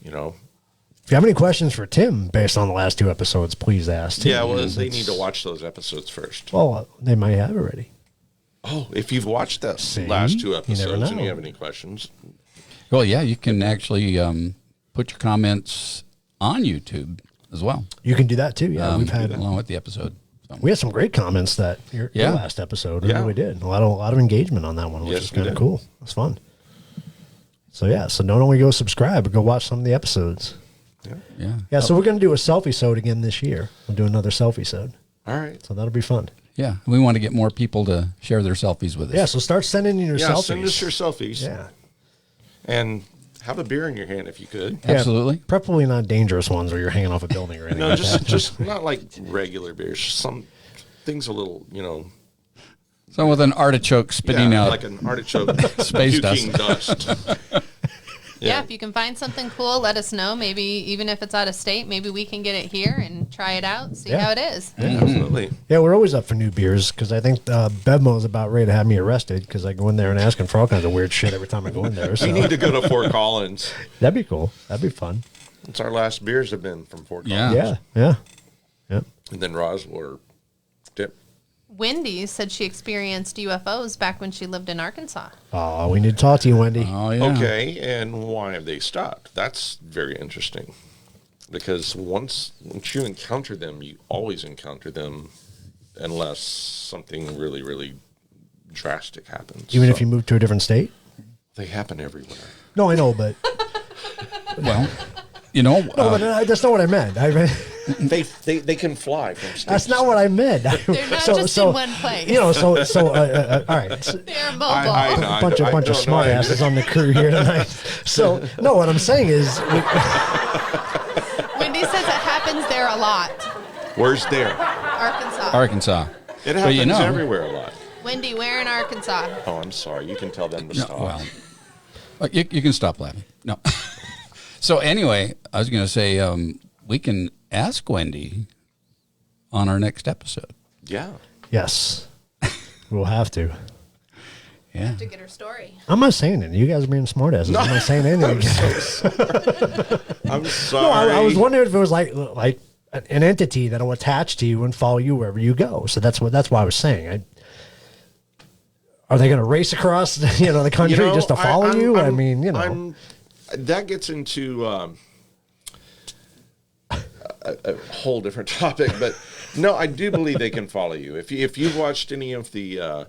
if you have any questions for Tim based on the last 2 episodes, please ask. Tim,
yeah, well,
because
they
it's-
need to watch those episodes first.
Well, they might have already.
Oh, if you've watched the
See?
last 2
You never
episodes and
know.
you have any questions,
Well, yeah, you can actually put your comments on YouTube as well.
You can do that too. Yeah, we've had
along with the episode. So,
we had some great comments that your
Yeah.
last episode. We
Yeah.
really did a lot of engagement on that one, which
Yes,
is
we
kind of
did.
cool. It's fun. So yeah, so don't only go subscribe, but go watch some of the episodes.
yeah.
Yeah, so we're gonna do a selfie-sode again this year. We'll do another selfie-sode,
all right.
so that'll be fun.
Yeah. We want to get more people to share their selfies with us.
Yeah, so start sending in your
Yeah,
selfies.
send us your selfies.
Yeah.
And have a beer in your hand if you could.
Yeah,
Absolutely.
preferably not dangerous ones where you're hanging off a building or anything.
No,
like
just
that.
just not like regular beers. Some things a little,
So with an artichoke spitting out.
like an artichoke
Space
puking dust.
Yeah, if you can find something cool, let us know. Maybe even if it's out of state, maybe we can get it here and try it out, see
Yeah.
how it is.
Absolutely.
Yeah, we're always up for new beers because I think Bevmo is about ready to have me arrested because I go in there and ask him for all kinds of weird shit every time I go in there. So
We need to go to Fort Collins.
that'd be cool. That'd be fun.
It's our last beers have been from Fort
Yeah.
Collins.
Yeah. Yep.
And then Roswell dip.
Wendy said she experienced UFOs back when she lived in Arkansas.
Oh, we need to talk to you, Wendy.
Oh, yeah.
Okay, and why have they stopped? That's very interesting. Because once you encounter them, you always encounter them unless something really, really drastic happens.
Even
So
if you move to a different state?
they happen everywhere.
No, I know, but
Well,
no, but that's not what I meant. I meant
They can fly from states.
that's not what I meant.
They're not just in one place.
So all right. So,
They're mobile.
I know.
bunch of
I don't know.
smart asses on the crew here tonight. So no, what I'm saying is,
Wendy says it happens there a lot.
Where's there?
Arkansas.
Arkansas.
It
But
happens
you know-
everywhere a lot.
Wendy, where in Arkansas?
Oh, I'm sorry. You can tell them to
No,
stop.
well, you can stop laughing. No. So anyway, I was going to say we can ask Wendy on our next episode.
Yeah.
yes, we'll have to.
Yeah.
To get her story.
I'm not saying anything. You guys are being smart asses. I'm not saying anything.
I'm
No,
sorry.
I was wondering if it was like an entity that'll attach to you and follow you wherever you go. So that's why I was saying. Are they going to race across the country just to follow you? I mean,
that gets into a whole different topic, but no, I do believe they can follow you. If you've watched any of the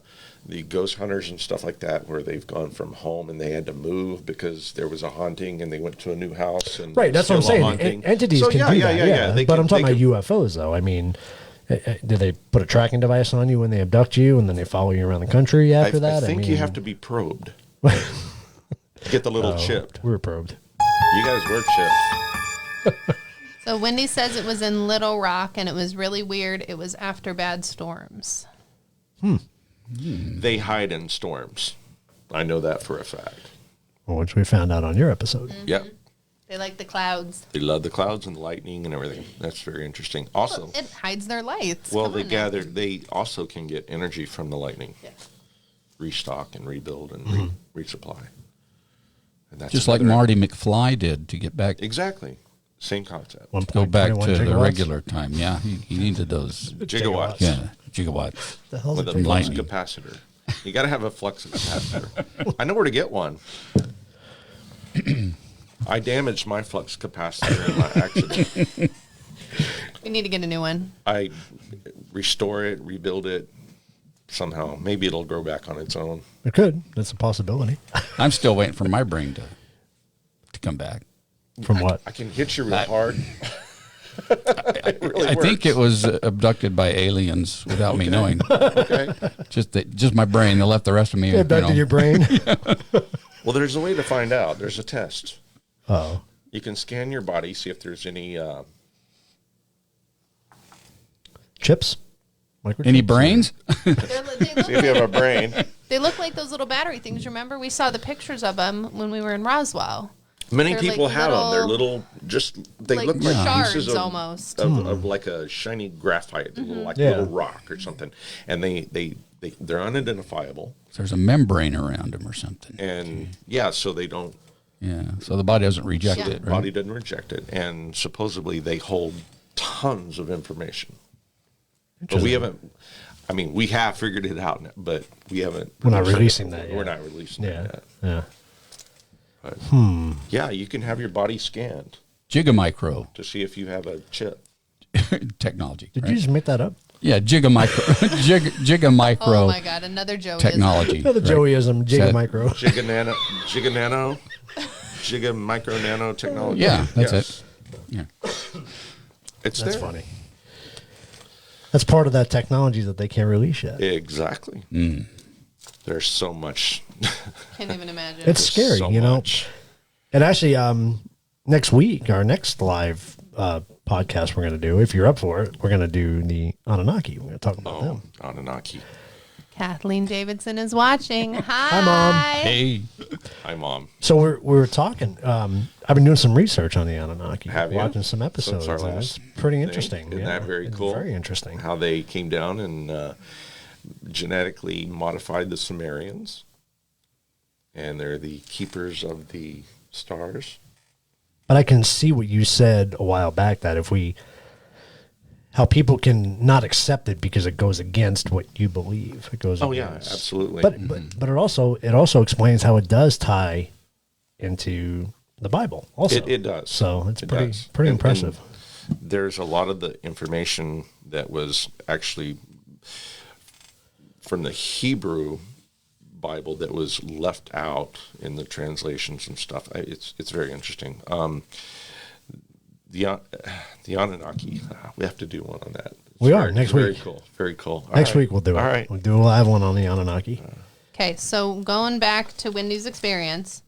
ghost hunters and stuff like that, where they've gone from home and they had to move because there was a haunting and they went to a new house and
right. That's what I'm
still a
saying.
haunting.
Entities
So,
can do that. Yeah,
They
but
can-
I'm talking
they
about UFOs, though. I mean, do they put a tracking device on you when they abduct you, and then they follow you around the country after that?
I think
mean,
you have to be probed. Get the little chipped.
We were probed.
You guys were chipped.
So Wendy says it was in Little Rock and it was really weird. It was after bad storms.
They hide in storms. I know that for a fact.
Which we found out on your episode.
Yep.
They like the clouds.
They love the clouds and the lightning and everything. That's very interesting. Also,
It hides their lights.
well,
Come
they
on now.
gather. They also can get energy from the lightning,
Yeah.
restock and rebuild and resupply. And that's
Just like
another-
Marty McFly did to get back,
Exactly, same concept.
go back to
1.21
the
gigawatts?
regular time. Yeah, he needed those.
Gigawatts.
Yeah, gigawatts.
The hell's
With
a
a
gigawatt?
flux
lightning.
capacitor. You got to have a flux capacitor. I know where to get one. I damaged my flux capacitor in my accident.
We need to get a new one.
I restore it, rebuild it somehow. Maybe it'll grow back on its own.
It could. That's a possibility.
I'm still waiting for my brain to come back.
From what?
I can hit you real hard. really
I think
works.
it was abducted by aliens without me knowing.
Okay.
Just my brain. They left the rest of me.
Get back to your brain.
Well, there's a way to find out. There's a test.
Oh.
You can scan your body, see if there's any
Chips?
Any brains?
They
see
look
if you have a brain.
They look like those little battery things. Remember, we saw the pictures of them when we were in Roswell.
Many
They're
people
like
have them. They're
little-
little, they
like
look like
shards
pieces of,
almost.
of like a shiny graphite, like a little rock or something. And they're unidentifiable.
There's a membrane around them or something.
And yeah, so they don't.
Yeah, so the body doesn't reject
Yeah.
it.
The
Right?
body doesn't reject it, and supposedly they hold tons of information. But we haven't. I mean, we have figured it out, but we haven't.
We're not
released it.
releasing that
We're
yet.
not releasing
Yeah.
that yet.
Yeah.
But yeah, you can have your body scanned
Gigamicro
to see if you have a chip.
technology.
Did
right?
you just make that up?
Yeah, Gigamicro
Oh my God, another Joey.
technology.
Another
right?
Joeyism, Giga Micro.
Giga micro nano technology.
Yeah, that's
Yes.
it. Yeah.
It's
That's
there.
funny. That's part of that technology that they can't release yet.
Exactly. There's so much.
Can't even imagine.
It's scary,
so
you know.
much.
And actually, next week, our next live podcast we're going to do, if you're up for it, we're going to do the Anunnaki. We're going to talk about them.
Anunnaki.
Kathleen Davidson is watching. Hi,
Mom.
Hey,
Hi, Mom.
So we're talking. I've been doing some research on the Anunnaki.
Have you?
Watching some episodes.
So it's our
and
last
it's pretty
thing.
interesting.
Isn't that very
It's
cool?
Very interesting.
How they came down and genetically modified the Sumerians. And they're the keepers of the stars.
But I can see what you said a while back, that how people can not accept it because it goes against what you believe. It goes.
Oh, yeah,
against.
absolutely.
But it also explains how it does tie into the Bible. Also,
It does.
So it's
It
pretty
does.
pretty
And-
impressive.
and there's a lot of the information that was actually from the Hebrew Bible that was left out in the translations and stuff. It's very interesting. The Anunnaki, we have to do one on that.
We are, next
very
week.
Cool. Very cool. All
Next
right.
week we'll do it.
All right.
We'll do a live one on the Anunnaki.
Okay, so going back to Wendy's experience,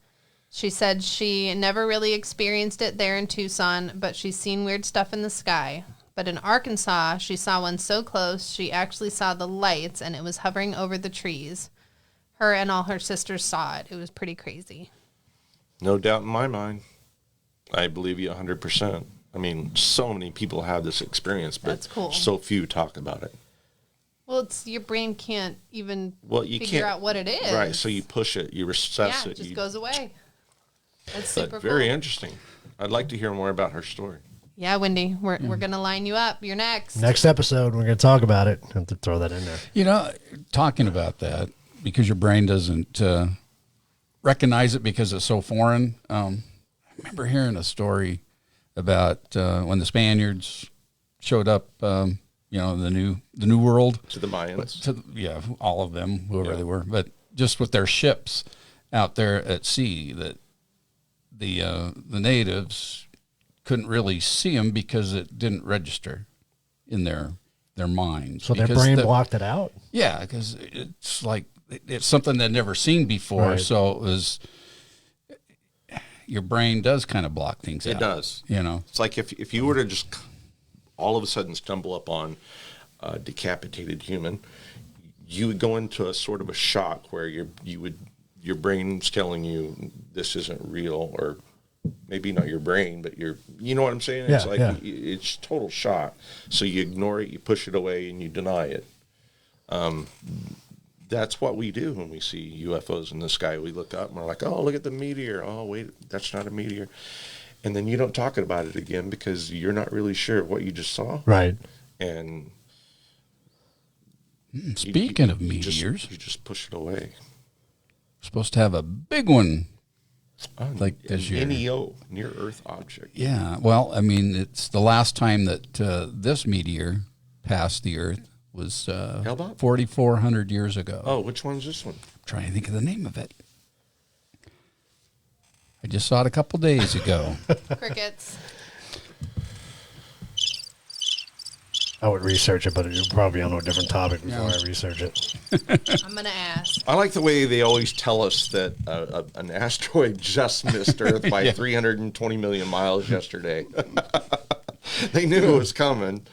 she said she never really experienced it there in Tucson, but she's seen weird stuff in the sky. But in Arkansas, she saw one so close, she actually saw the lights, and it was hovering over the trees. Her and all her sisters saw it. It was pretty crazy.
No doubt in my mind. I believe you 100%. I mean, so many people have this experience, but
That's cool.
so few talk about it.
Well, it's your brain can't even
You
figure
can't
out what it is.
Right, so you push it, you
yeah,
recess
it
it.
just
you,
goes away. That's
but
super
very
cool.
interesting. I'd like to hear more about her story.
Yeah, Wendy, we're going to line you up. You're next.
Next episode, we're going to talk about it. Have to throw that in there.
you know, talking about that because your brain doesn't recognize it because it's so foreign. I remember hearing a story about when the Spaniards showed up. The new world.
To the Mayans.
All of them, whoever
Yeah.
they were, but just with their ships out there at sea, that the natives couldn't really see them because it didn't register in their minds.
So their
Because
brain blocked it out.
Yeah, because it's like it's something they'd never seen before.
Right.
So it was. Your brain does kind of block things out.
It does.
You know.
It's like if you were to just all of a sudden stumble upon a decapitated human, you would go into a sort of a shock where your brain's telling you this isn't real, or maybe not your brain, but you know what I'm saying? It's it's total shock. So you ignore it, you push it away, and you deny it. That's what we do when we see UFOs in the sky. We look up and we're like, oh, look at the meteor. Oh, wait, that's not a meteor. And then you don't talk about it again because you're not really sure what you just saw.
Right.
And
Speaking of
you
meteors,
you just push it away.
we're supposed to have a big one like this year.
NEO, near Earth object.
Yeah, well, I mean, it's the last time that this meteor passed the Earth was
Held up?
4,400 years ago.
Oh, which one's this one?
I'm trying to think of the name of it. I just saw it a couple days ago.
Crickets.
I would research it, but it would probably be on a different topic before I research it.
I'm going to ask.
I like the way they always tell us that an asteroid just missed Earth by 320 million miles yesterday. They knew it was coming,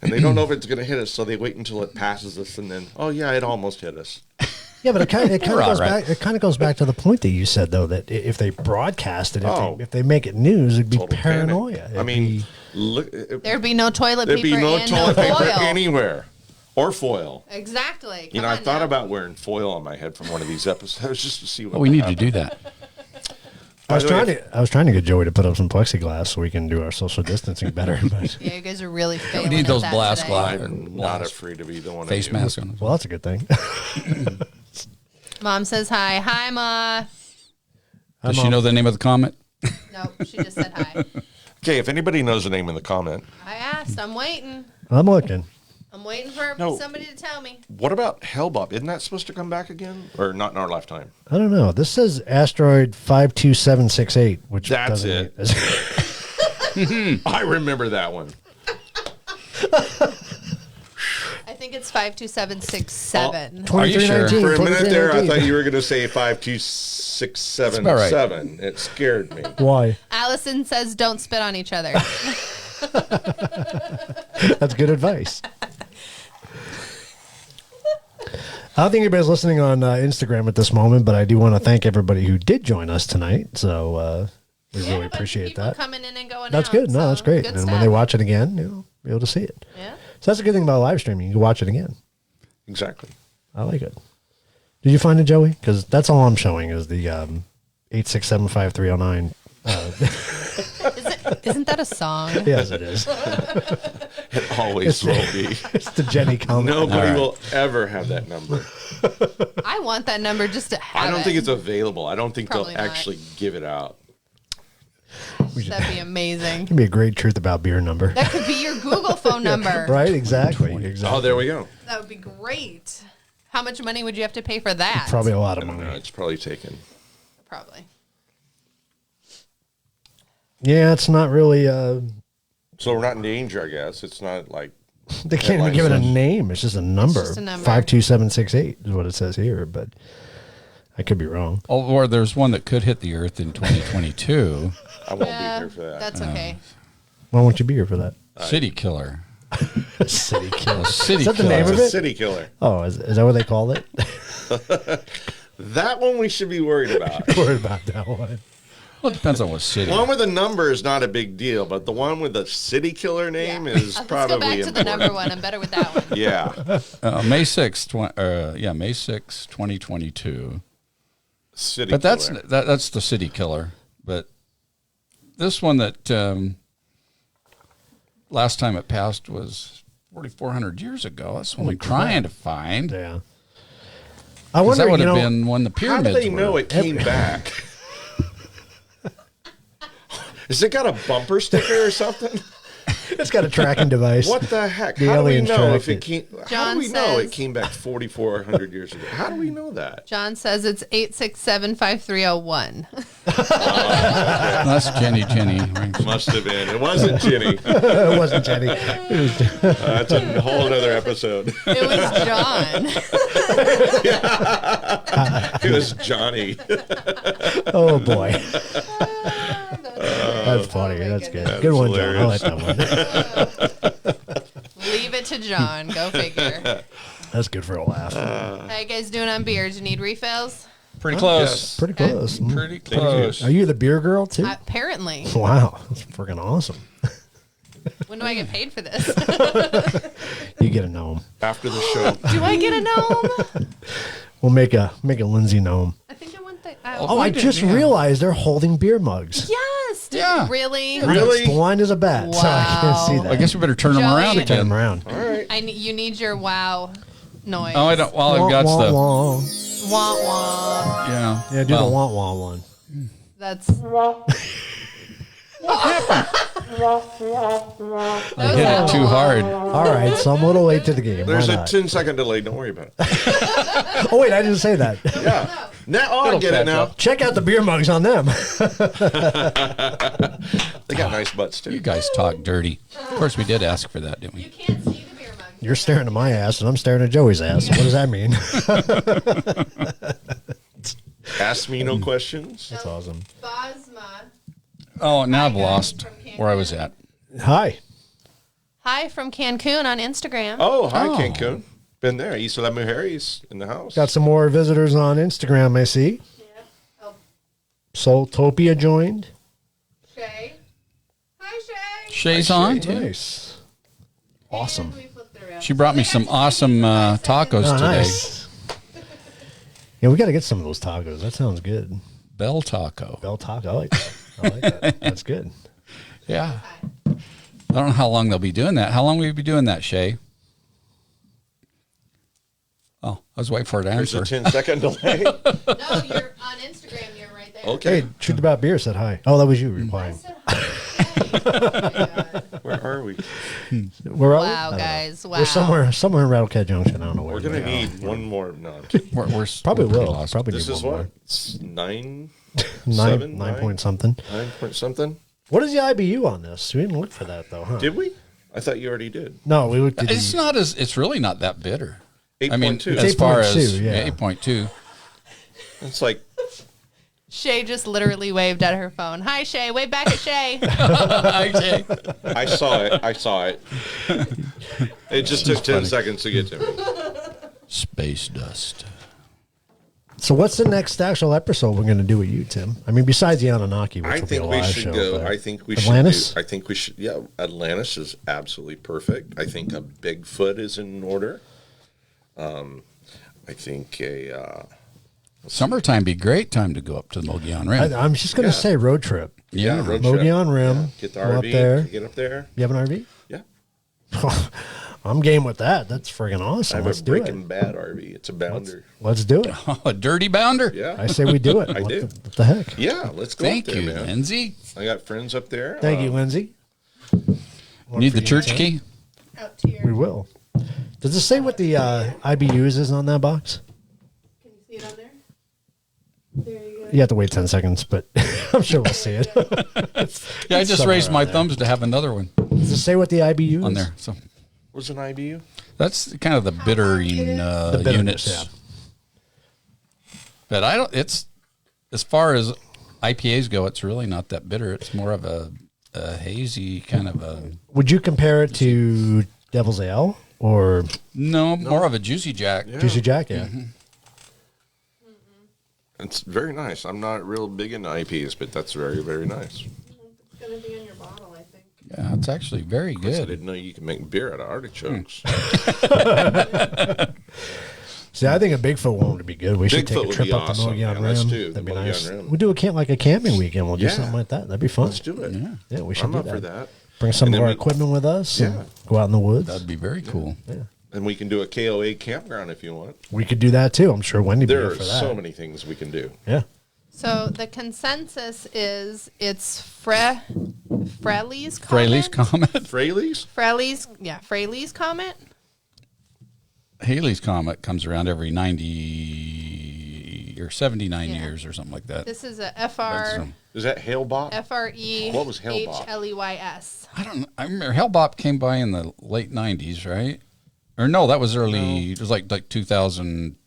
and they don't know if it's going to hit us, so they wait until it passes us, and then, oh yeah, it almost hit us.
Yeah, but it kind of goes back. It kind of goes back to the point that you said, though, that if they broadcast it, if they make it news, it'd be paranoia.
I mean, look,
There'd be no toilet paper.
there'd be no
and
toilet
no
paper
foil.
anywhere, or foil.
Exactly.
You know, I thought about wearing foil on my head from one of these episodes just to see what.
Well, we need to do that.
I was trying to get Joey to put up some plexiglass so we can do our social distancing better. But
Yeah, you guys are really failing.
We need
at
those
that
blast
today.
glass.
I'm not afraid to be the one.
Face mask on.
well, that's a good thing.
Mom says hi. Hi, Ma.
Does she know the name of the comment?
Nope, she just said hi.
Okay, if anybody knows the name in the comment,
I asked. I'm waiting.
I'm looking.
I'm waiting for
No.
somebody to tell me.
what about Hellbob? Isn't that supposed to come back again, or not in our lifetime?
I don't know. This says asteroid 52768, which
That's
doesn't
I remember that one.
I think it's 52767.
Are you sure?
2319,
For a minute there, I
2319.
thought you were going to say 52677.
That's about
It scared me.
Why?
Allison says don't spit on each other.
That's good advice. I don't think anybody's listening on Instagram at this moment, but I do want to thank everybody who did join us tonight. So we
Yeah,
really
a bunch of
appreciate
people
that.
coming in and going
That's
out,
good. No,
so
that's great.
good
And when
stuff.
they watch it again, you'll be able to see it.
Yeah.
So that's a good thing about live streaming. You can watch it again.
Exactly.
I like it. Did you find it, Joey? Because that's all I'm showing is the 8675309.
Isn't that a song?
Yes, it is.
It always will be.
It's the Jenny comment.
Nobody will ever have that number.
I want that number just to have
I don't
it.
think it's available. I don't think
Probably
they'll
not.
actually give it out.
That'd be amazing.
It'd be a great truth about beer number.
That could be your Google phone number.
Right? Exactly.
Oh, there we go.
That would be great. How much money would you have to pay for that?
Probably a lot
I
of
don't know.
money.
It's probably taken.
Probably.
Yeah, it's not really.
So we're not in danger, I guess. It's not like
They can't even give it a name. It's just a number.
just a number.
52768 is what it says here, but I could be wrong.
Oh, or there's one that could hit the Earth in 2022.
I won't
Yeah,
be here for that.
that's okay.
Why won't you be here for that?
City killer.
City killer.
City
Is that the
killer.
name
It's
of
a
it?
city killer.
Oh, is that what they call it?
That one we should be worried about.
Worried about that one.
Well, it depends on what city.
The one with the number is not a big deal, but the one with the city killer name is
Let's
probably
go back to the
important.
number one. I'm better with that one.
Yeah.
May 6th, May 6th, 2022.
City
But
killer.
that's the city killer. But this one that last time it passed was 4,400 years ago. That's what I'm trying to find.
Yeah. I
'Cause
wonder,
that would
you
have
know,
been when the
How
pyramids
do they know
were.
it came back? Has it got a bumper sticker or something?
it's got a tracking device.
What the heck?
The
How do we
aliens
know
tracked
if it
it.
came? How
John
do we know
says-
it came back 4,400 years ago? How do we know that?
John says it's 8675301.
That's Jenny.
Must have been. It wasn't Ginny.
It wasn't Jenny. It was
That's a whole other episode.
It was John.
It was Johnny.
oh, boy. That's funny. That's good. Good one, John. I like that one.
Leave it to John. Go figure.
That's good for a laugh.
How you guys doing on beer? Do you need refills?
Pretty close.
Yes.
Pretty close.
Pretty close.
Are you the beer girl, too?
Apparently.
Wow. That's freaking awesome.
When do I get paid for this?
You get a gnome.
After the show.
Do I get a gnome?
We'll make a Lindsay gnome.
I think I want the.
Oh, I just realized they're holding beer mugs.
Yes. Dude,
Yeah.
Really?
Really?
Blind as a bat, so I can't see
Wow.
that.
I guess we better turn them
Joey.
around
Turn
Turn
again.
them around.
All right.
You need your wow noise.
Oh, I don't. Well, I've got
Wah,
the.
wah.
Wah wah.
Yeah.
Yeah, do
well,
the wah wah one.
That's.
I hit it too hard.
All right, so I'm a little late to the game.
There's
Why
a
not?
10-second delay. Don't worry about it.
Oh wait, I didn't say that.
Yeah. Now I
It'll
get it
catch
now.
up.
Check out the beer mugs on them.
They got nice butts
You
too.
guys talk dirty. Of course, we did ask for that, didn't we?
You can't see the beer
You're staring at my ass, and I'm staring at Joey's ass. What does that mean?
Ask me no questions.
That's awesome.
Bosma.
Oh, now I've
Hi, guys,
lost
from Cancun.
where I was at.
Hi.
Hi from Cancun on Instagram.
Oh, hi,
Oh.
Cancun. Been there. Isla Mujeres in the house.
Got some more visitors on Instagram, I see.
Yeah. Oh,
Soultopia joined.
Shay. Hi, Shay.
Shay's
Hi,
on
Shay.
too.
Nice. Awesome.
And we flipped it around.
She brought me some awesome tacos
Oh,
today.
nice. Yeah, we got to get some of those tacos. That sounds good.
Bell taco.
Bell taco. I like that. I like that. That's good.
Yeah. I don't know how long they'll be doing that. How long will you be doing that, Shay? Oh, I was waiting for it to
There's
answer.
a 10-second delay.
No, you're on Instagram. You're right there.
Okay.
Hey, Truth About Beer said hi. Oh, that was you replying.
I said hi. Shay. Oh, my God.
Where are we?
Where are we?
Wow,
I don't know.
guys. Wow.
We're somewhere in Rattlecat Junction. I don't know where
We're going to
we are.
need one more. No, I'm kidding.
We're
Probably
pretty
will.
lost.
Probably
This
need
is
one
what?
more.
It's 9,
Nine,
7,
9 point something.
9 point something?
What is the IBU on this? We didn't look for that though, huh?
Did we? I thought you already did.
No, we looked at
It's
the,
not as. It's really not that bitter. I mean,
8.2.
as far as
8.2, yeah.
8.2.
It's like,
Shay just literally waved at her phone. Hi, Shay. Wave back at Shay.
I saw it. I saw it. It just took 10 seconds to get to me.
Space dust.
So what's the next actual episode we're going to do with you, Tim? I mean, besides the Anunnaki, which
I
will be a
think we
live
should
show.
go.
but
I think we
Atlantis?
should. I think we should. Yeah, Atlantis is absolutely perfect. I think a Bigfoot is in order. I think a
Summertime be great time to go up to the Mogollon Rim.
I'm just going to
Yeah.
say road trip.
Yeah.
road trip.
Mogollon Rim.
Yeah, get the
go
RV.
up there.
Get up there.
You have an RV?
Yeah,
I'm game with that. That's friggin'
I
awesome.
have
Let's
a
do it.
Breaking Bad RV. It's a bounder.
Let's do it.
Oh, a dirty bounder.
Yeah,
I say we do it.
I
what
do.
what the heck?
Yeah, let's go
Thank
up there,
you,
man.
Lindsay.
I got friends up there.
Thank you, Lindsay. One
Need
for
the
you,
church
Tim.
key?
Out to your.
We will. Does it say what the IBUs is on that box?
Can you see it on there? There you go.
You have to wait 10 seconds, but I'm sure we'll see it.
Yeah, I just
somewhere
raised my
around there.
thumbs to have another one
Does it say what the IBU
on
is?
there. So
What's an IBU?
that's kind of the bittering
The bitterness,
units.
yeah.
But I don't. It's as far as IPAs go, it's really not that bitter. It's more of a hazy kind of a
Would you compare it to Devil's Ale or
more of a juicy jack.
Juicy Jack? Yeah.
It's very nice. I'm not real big into IPs, but that's very, very nice.
It's going to be in your bottle, I think.
Yeah, it's actually very
I
good.
didn't know you can make beer out of artichokes.
See, I think a Bigfoot one would be good. We should
Bigfoot
take a
would
trip
be
up to
awesome,
Mogollon
man. Let's
Rim.
do the
That'd be
Mogollon
nice.
Rim.
We'll do like a camping weekend. We'll do
Yeah.
something like that. That'd be fun.
Let's do it.
Yeah, we should
I'm
do
up
that.
for that.
Bring some
And
of
then
our
we-
equipment with us.
Yeah.
And go out in the woods.
That'd be very cool.
Yeah.
And we can do a KOA campground if you want.
We could do that too. I'm sure Wendy would be
There
here
are
for that.
so many things we can do.
Yeah.
So the consensus is it's Fraley's comment.
Fraley's comet,
Fraley's?
Fraley's comment.
Haley's comet comes around every 90 or 79
Yeah.
years or something like that.
This is a
That's,
Is that Hailbop?
FRE
What was Hellbop?
HLEYS.
I don't know. I remember Hellbop came by in the late 90s, right? Or no, that was early. It was like 2002.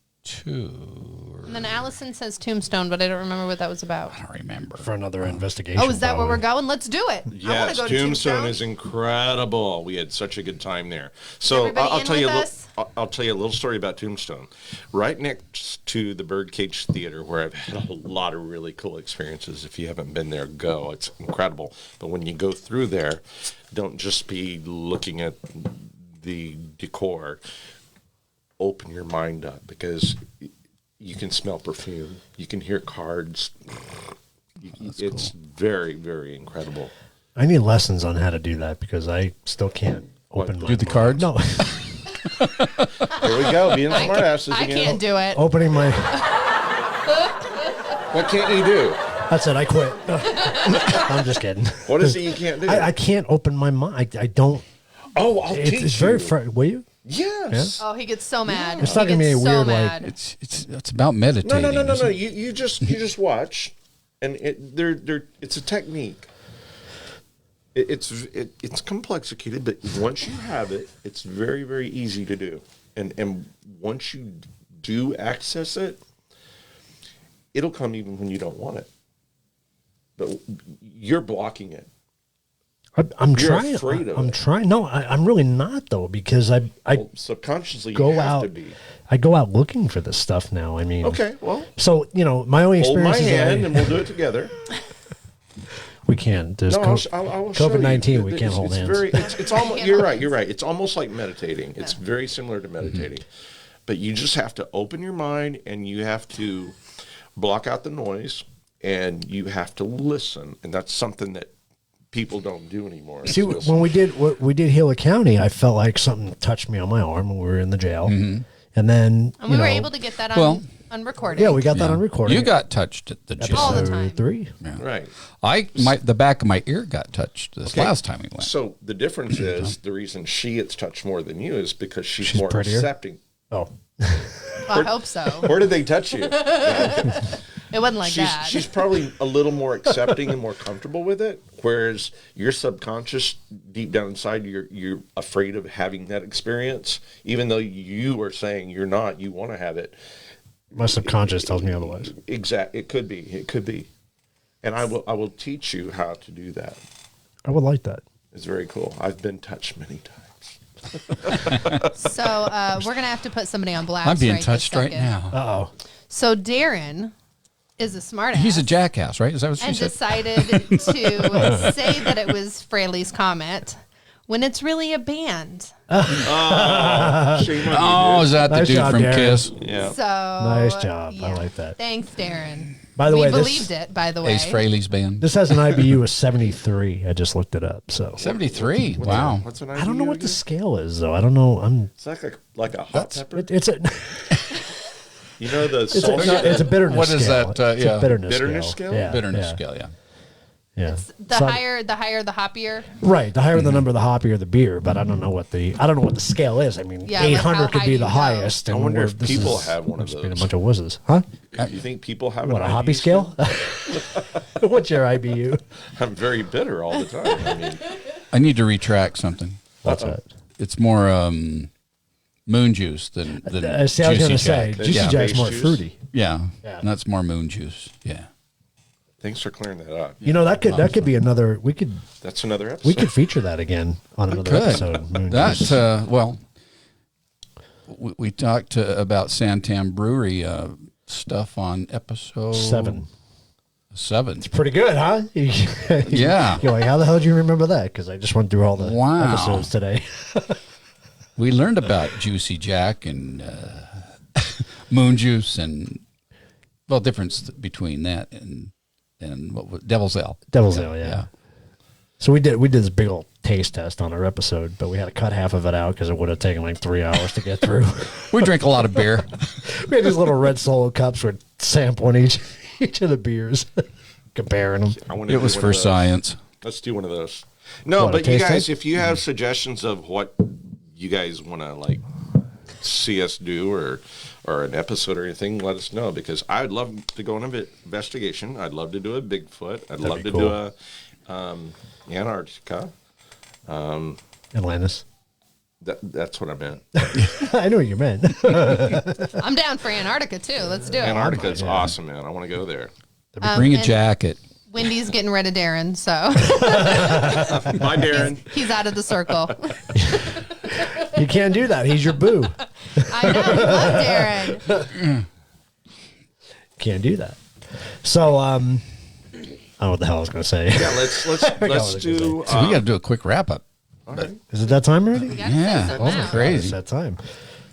And then Allison says Tombstone, but I don't remember what that was about.
I don't remember.
For another investigation.
Oh, is that where
probably.
we're going? Let's do it. I want
Yes,
to go to
Tombstone is incredible. We had such a good time there. So
Everybody
I'll
in
tell you
with
a
us?
I'll tell you a little story about Tombstone. Right next to the Birdcage Theater, where I've had a lot of really cool experiences. If you haven't been there, go. It's incredible. But when you go through there, don't just be looking at the decor. Open your mind up, because you can smell perfume. You can hear cards. It's very, very incredible.
I need lessons on how to do that because I still can't open my
Do the cards?
No.
Here we go, being smartasses
I
again.
can't do it.
Opening my.
What can't you do?
That's it. I quit. I'm just kidding.
What is it you can't do?
I can't open my mind. I don't.
Oh, I'll teach
It's
you.
very. Will you?
Yes.
Oh, he gets so mad.
It's
He
not gonna be
gets
a
so
weird,
mad.
It's about meditating.
No.
isn't it?
You just watch, and it's a technique. It's complicated, but once you have it, it's very, very easy to do. And once you do access it, it'll come even when you don't want it. But you're blocking it.
I'm
You're
trying.
afraid of
I'm
it.
trying. No, I'm really not though, because I
Subconsciously,
go
you have
out.
to be.
I go out looking for this stuff now. I mean,
Okay, well,
so my only
hold my
experience is
hand and we'll do it together.
we can't. There's
No, I will show you.
COVID-19. We can't
It's-
hold
it's
hands.
very- it's almost. You're right. You're right. It's almost like meditating. It's very similar to meditating, but you just have to open your mind and you have to block out the noise and you have to listen, and that's something that people don't do anymore.
See, when we did Gila County, I felt like something touched me on my arm when we were in the jail, and then
And we were able to get that on recording.
Yeah, we got that on recording.
You got touched at the jail.
All the
Episode
time.
3.
Right.
The back of my ear got touched this last time we went.
So the difference is the reason she gets touched more than you is because she's more
prettier?
accepting.
Oh,
Well, I hope so.
Where did they touch you?
It wasn't like that.
She's probably a little more accepting and more comfortable with it, whereas your subconscious, deep down inside, you're afraid of having that experience, even though you are saying you're not. You want to have it.
my subconscious tells me otherwise.
It could be. It could be. And I will teach you how to do that.
I would like that.
It's very cool. I've been touched many times.
So we're gonna have to put somebody on blast.
I'm being
this
touched right
second.
now.
Oh,
So Darren is a smart ass.
He's a jackass, right? Is that what she
and
said?
decided to say that it was Fraley's comment when it's really a band.
Shame on you,
Oh,
dude.
is that the
Nice
dude
job,
from
Darren.
Kiss?
Yeah.
So
Nice job. I like that.
Thanks, Darren.
By the
we
way, this-
believed it. By the way,
Ace Frehley's band.
this has an IBU of 73. I just looked it up. So
73. Wow.
What's an
I don't know
IBU
what the
again?
scale is though. I don't know.
It's like a hot pepper.
It's a
You know the
it's a,
salsa?
it's a bitterness.
What is
scale.
that,
It's
yeah.
a bitterness,
Bitterness
scale.
scale?
Yeah,
Bitterness
yeah,
scale, yeah.
Yeah.
the
So-
higher, the hoppier.
Right. The higher the number, the hoppier the beer. But I don't know what the scale is. I mean,
Yeah, like
800
how
could
high
be
do
the
you go?
highest.
I
and
wonder
we're-
if
this
people
is-
have one of
must be a
those.
bunch of wuzzes, huh?
You think people have
What, a
an
hoppy
IBU
scale? What's your IBU?
I'm very bitter all the time. I mean,
I need to retract something.
What's that?
It's more moon juice than
See, I was going to
Juicy
say,
Jack.
Juicy
Yeah.
Jack's more
Juice.
fruity.
Yeah.
Yeah.
And that's more moon juice. Yeah.
thanks for clearing that up.
You know, that could be another. We could
That's another episode.
feature that again on another episode. Moon
That
juice.
well, we talked about Santam Brewery stuff on episode
7.
7.
Pretty good, huh?
Yeah.
You're like, how the hell did you remember that? Because I just went through all the
Wow.
episodes today.
We learned about Juicy Jack and moon juice and difference between that and what was Devil's Ale.
Devil's Ale, yeah. So we did this big old taste test on our episode, but we had to cut half of it out because it would have taken like 3 hours to get through.
We drink a lot of beer.
We had these little red Solo cups with sampling each of the beers, comparing them.
I wanna
It
do
was
one
for
of those.
science.
Let's do one of those. No,
What, a
but you
taste
guys,
test?
if you have suggestions of what you guys want to like see us do or an episode or anything, let us know, because I'd love to go on an investigation. I'd love to do a Bigfoot. I'd love
be
to
cool.
do a Antarctica.
Atlantis.
That's what I meant.
I know what you meant.
I'm down for Antarctica too. Let's do it.
Antarctica is awesome, man. I want to go there.
Bring a
and-
jacket.
Wendy's getting rid of Darren, so
Bye, Darren.
he's out of the circle.
You can't do that. He's your boo.
I know. We love Darren.
Can't do that. So, I don't know what the hell I was going to say.
Yeah, let's do.
So we got to do a quick wrap up.
Is it that time already?
We gotta say
Yeah,
something
over
now.
It's
crazy.
that time.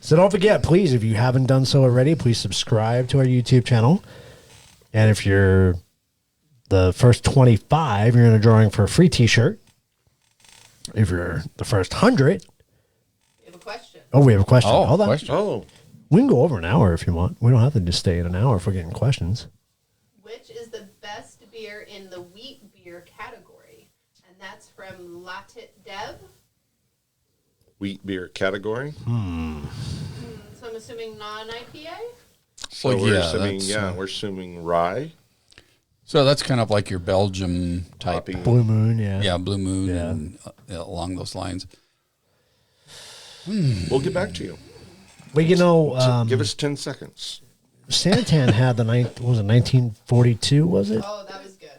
So don't forget, please, if you haven't done so already, please subscribe to our YouTube channel. And if you're the first 25, you're in a drawing for a free t-shirt. If you're the first 100,
We have a question.
we have a question.
Oh,
Hold on.
question.
Oh,
We can go over an hour if you want. We don't have to just stay in an hour if we're getting questions.
Which is the best beer in the wheat beer category? And that's from Latit Dev.
wheat beer category.
So I'm assuming non-IPA?
So
Well,
we're
yeah,
assuming,
that's,
we're assuming rye.
So that's kind of like your Belgium type.
Poppy.
Blue Moon, yeah.
Yeah, Blue Moon
Yeah.
and along those lines.
We'll get back to you.
Well, you know,
Give us 10 seconds.
Santan had the 1942, was it?
Oh, that was good.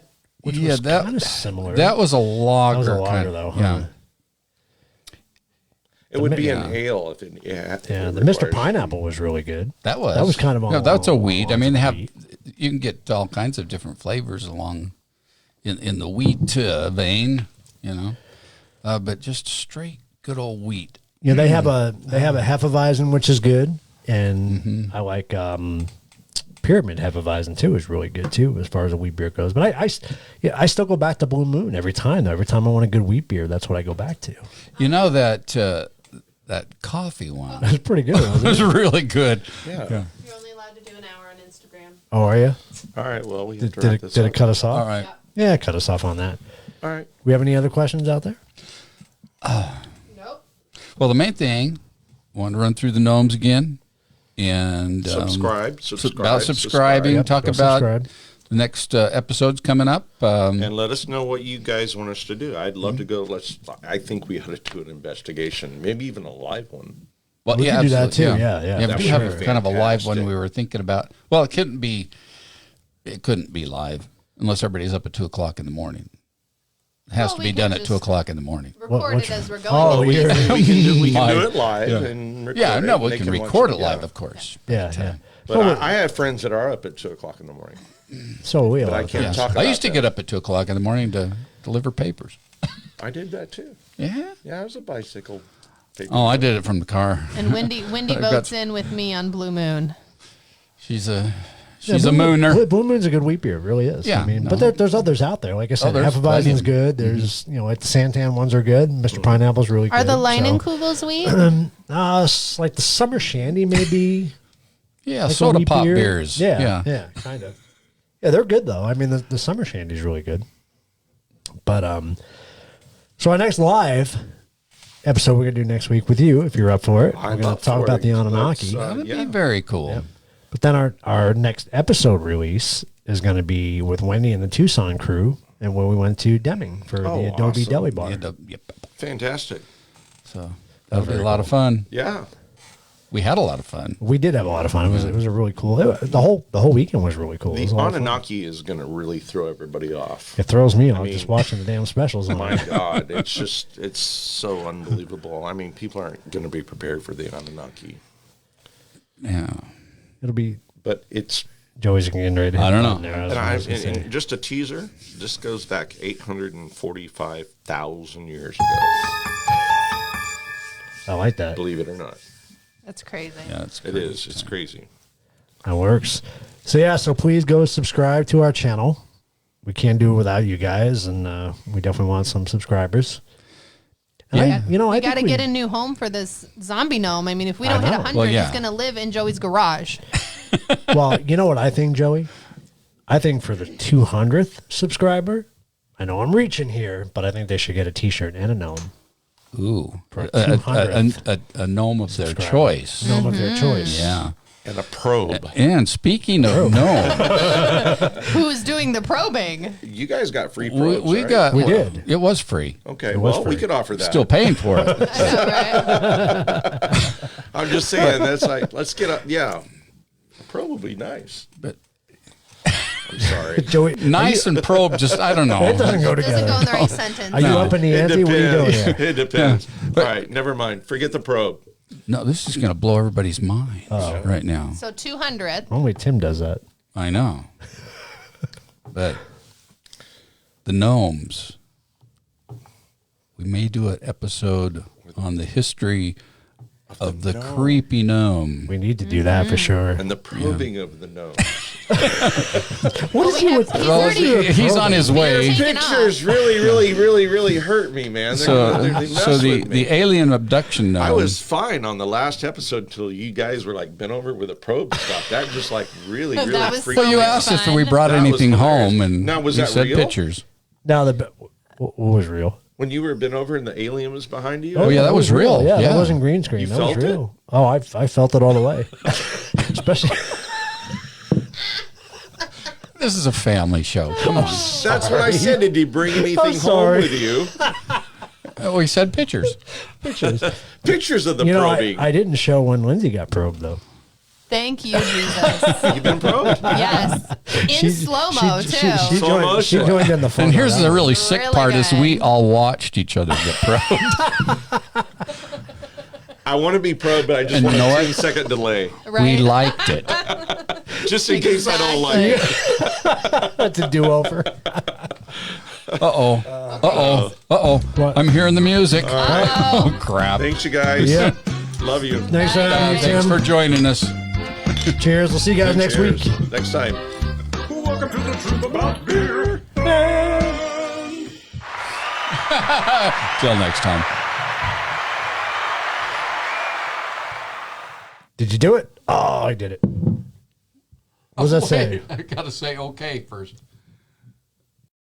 Which
Yeah,
was
that-
kind of similar.
That was a lager.
That was a lager,
kind of,
though, huh?
Yeah.
It would be
Yeah.
an ale if it.
yeah,
it
the Mr.
requires-
Pineapple was really good.
That was.
That was kind of on
Yeah, that's a
along
wheat.
the
I mean, they have
wheat.
you can get all kinds of different flavors along in the wheat vein, you know, but just straight good old wheat.
You know, they have a Hefeweizen, which is good, and I like Pyramid Hefeweizen too is really good too as far as a wheat beer goes. But I still go back to Blue Moon every time. Though. Every time I want a good wheat beer, that's what I go back to.
You know that that coffee one
It's pretty good. Wasn't
was
it?
really good.
Yeah.
You're only allowed to do an hour on Instagram.
Oh, are you?
All right. Well, we have
Did,
to wrap
it,
this
did
up.
it cut us off?
All right.
Yeah, cut us off on that.
All right.
We have any other questions out there?
Nope.
Well, the main thing, I want to run through the gnomes again and
Subscribe.
about subscribing.
Yep,
talk
go
about
subscribe.
the next episodes coming up.
And let us know what you guys want us to do. I'd love to go. I think we ought to do an investigation, maybe even a live one.
Well,
We
yeah,
can do that
absolutely,
too, yeah.
Yeah, we
That
do
would
have
be
kind of a live one
fantastic.
we were thinking about. Well, it couldn't be live unless everybody's up at 2:00 in the morning. It has
Well,
to
we
be
can
done at
just
2:00 in the morning.
Record
what's-
it as we're going.
Oh,
we
you're-
can do
Live.
it live
Yeah.
and record
Yeah,
it,
no,
and
we
they
can
watch
record it
yeah.
live, of course.
Yeah.
But I have friends that are up at 2:00 in the morning.
So we
But I
all.
can't
Yeah.
talk
I
about
used to
that.
get up at 2:00 in the morning to deliver papers.
I did that too.
Yeah.
Yeah, I was a bicycle. paper
Oh, I did it from the car.
And Wendy
I've
votes
got-
in with me on Blue Moon.
She's a
Yeah,
Blue Mooner.
Blue Moon's a good wheat beer, it really is.
Yeah,
I mean,
no.
but there's others out there. Like I said,
there's plenty
Hefeweizen's
of-
good. There's like the Santan ones are good. Mr. Pineapple's really
Are
good.
the Leinenkugels wheat?
Like the summer shandy, maybe.
Yeah,
like a
soda
wheat
pop
beer.
beers.
Yeah, kind of. Yeah, they're good though. I mean, the summer shandy's really good. But so our next live episode we're gonna do next week with you, if you're up for it. We're
I'm
gonna
up
talk
for
about
it.
the Anunnaki.
That would
Yeah.
be very cool.
But then our next episode release is going to be with Wendy and the Tucson crew, and where we went to Deming for
Oh,
the Adobe
awesome.
Deli Bar.
Yep.
Fantastic.
So that'll be a lot of fun.
Yeah.
We had a lot of fun.
We did have a lot of fun. It was a really cool. The whole weekend was really cool. It
The
was a lot of fun.
Anunnaki is going to really throw everybody off.
It throws me off
mean-
just watching the damn specials on
My
it.
God, it's so unbelievable. I mean, people aren't going to be prepared for the Anunnaki,
Yeah.
It'll be
but it's.
Joey's getting ready to.
I don't
hit
know.
on there, I was
And,
gonna say.
and just a teaser. This goes back 845,000 years ago.
I like that.
Believe it or not,
That's crazy.
Yeah, it's
it is. It's crazy.
That works. So yeah, so please go subscribe to our channel. We can't do it without you guys, and we definitely want some subscribers. And
Yeah.
I
We
think
got to get a new home for this zombie gnome. I mean, if we don't hit
know.
100,
Well, yeah.
he's going to live in Joey's garage.
Well, you know what I think, Joey? I think for the 200th subscriber, I know I'm reaching here, but I think they should get a T-shirt and a gnome.
Ooh.
For
A,
200th
a gnome of their
subscriber.
choice.
Gnome of their choice.
Yeah.
And a probe.
And speaking of gnome,
Who's doing the probing?
You guys got free
we,
probes,
we
right?
got.
We did.
It was free.
Okay,
was
well, we
free.
could offer that.
Still paying for it.
I know, right?
I'm just saying, that's like, let's get up. Yeah, a probe would be nice.
But
I'm sorry.
Joey,
nice and probe, just I don't know.
it doesn't go
Doesn't go
together.
in the right sentence.
Are you
No.
up in the
It
ante? What are you doing here?
It depends. All right, never mind. Forget the probe.
No, this is going to blow everybody's minds right now.
So 200.
Only Tim does that.
I know. But the gnomes, we may do an episode on the history of the creepy gnome.
We need to do that for sure.
And the probing of the nose.
What is he with?
He's already
He's on his way.
taken off.
Pictures really hurt me, man. They mess
So
with
the
me.
alien abduction gnome.
I was fine on the last episode until you guys were like bent over with a probe and stuff. That just like really
That was
freaked
Well,
me
you
so
out.
asked if
fun.
we brought
That was
anything
hilarious.
home, and
Now, was
we
that
said
real?
pictures.
Now what was real?
When you were bent over and the alien was behind you.
Oh, yeah, that was real.
Yeah,
Yeah.
that wasn't green screen.
You
that was
felt it?
real. Oh, I felt it all the way. Especially.
This is a family show. Come on.
That's what I said. Did you bring anything home
sorry.
with you?
We said pictures.
Pictures.
Pictures of the
You know,
probing.
I didn't show when Lindsay got probed though.
Thank you, Jesus.
You've been probed?
Yes. In slow-mo, too.
She
Slow
joined, she
motion.
joined in the fun.
And here's
of
the
that.
really sick
Really
part is
good.
we all watched each other get probed.
I want to be probed, but I just
And
want
you know
a
what?
10-second delay.
Right?
We liked it.
Just in case I don't like it.
That's a do-over. What?
I'm hearing the music. Oh, crap.
Thanks, you guys.
Yeah.
Love you.
Thanks for having me,
Thanks
Tim.
for joining us.
Cheers. We'll see you guys next
Cheers.
week.
Next time.
Welcome to the Truth About Beer.
Till next time.
Did you do it? Oh, I did it. What does that say?
I got to say okay first.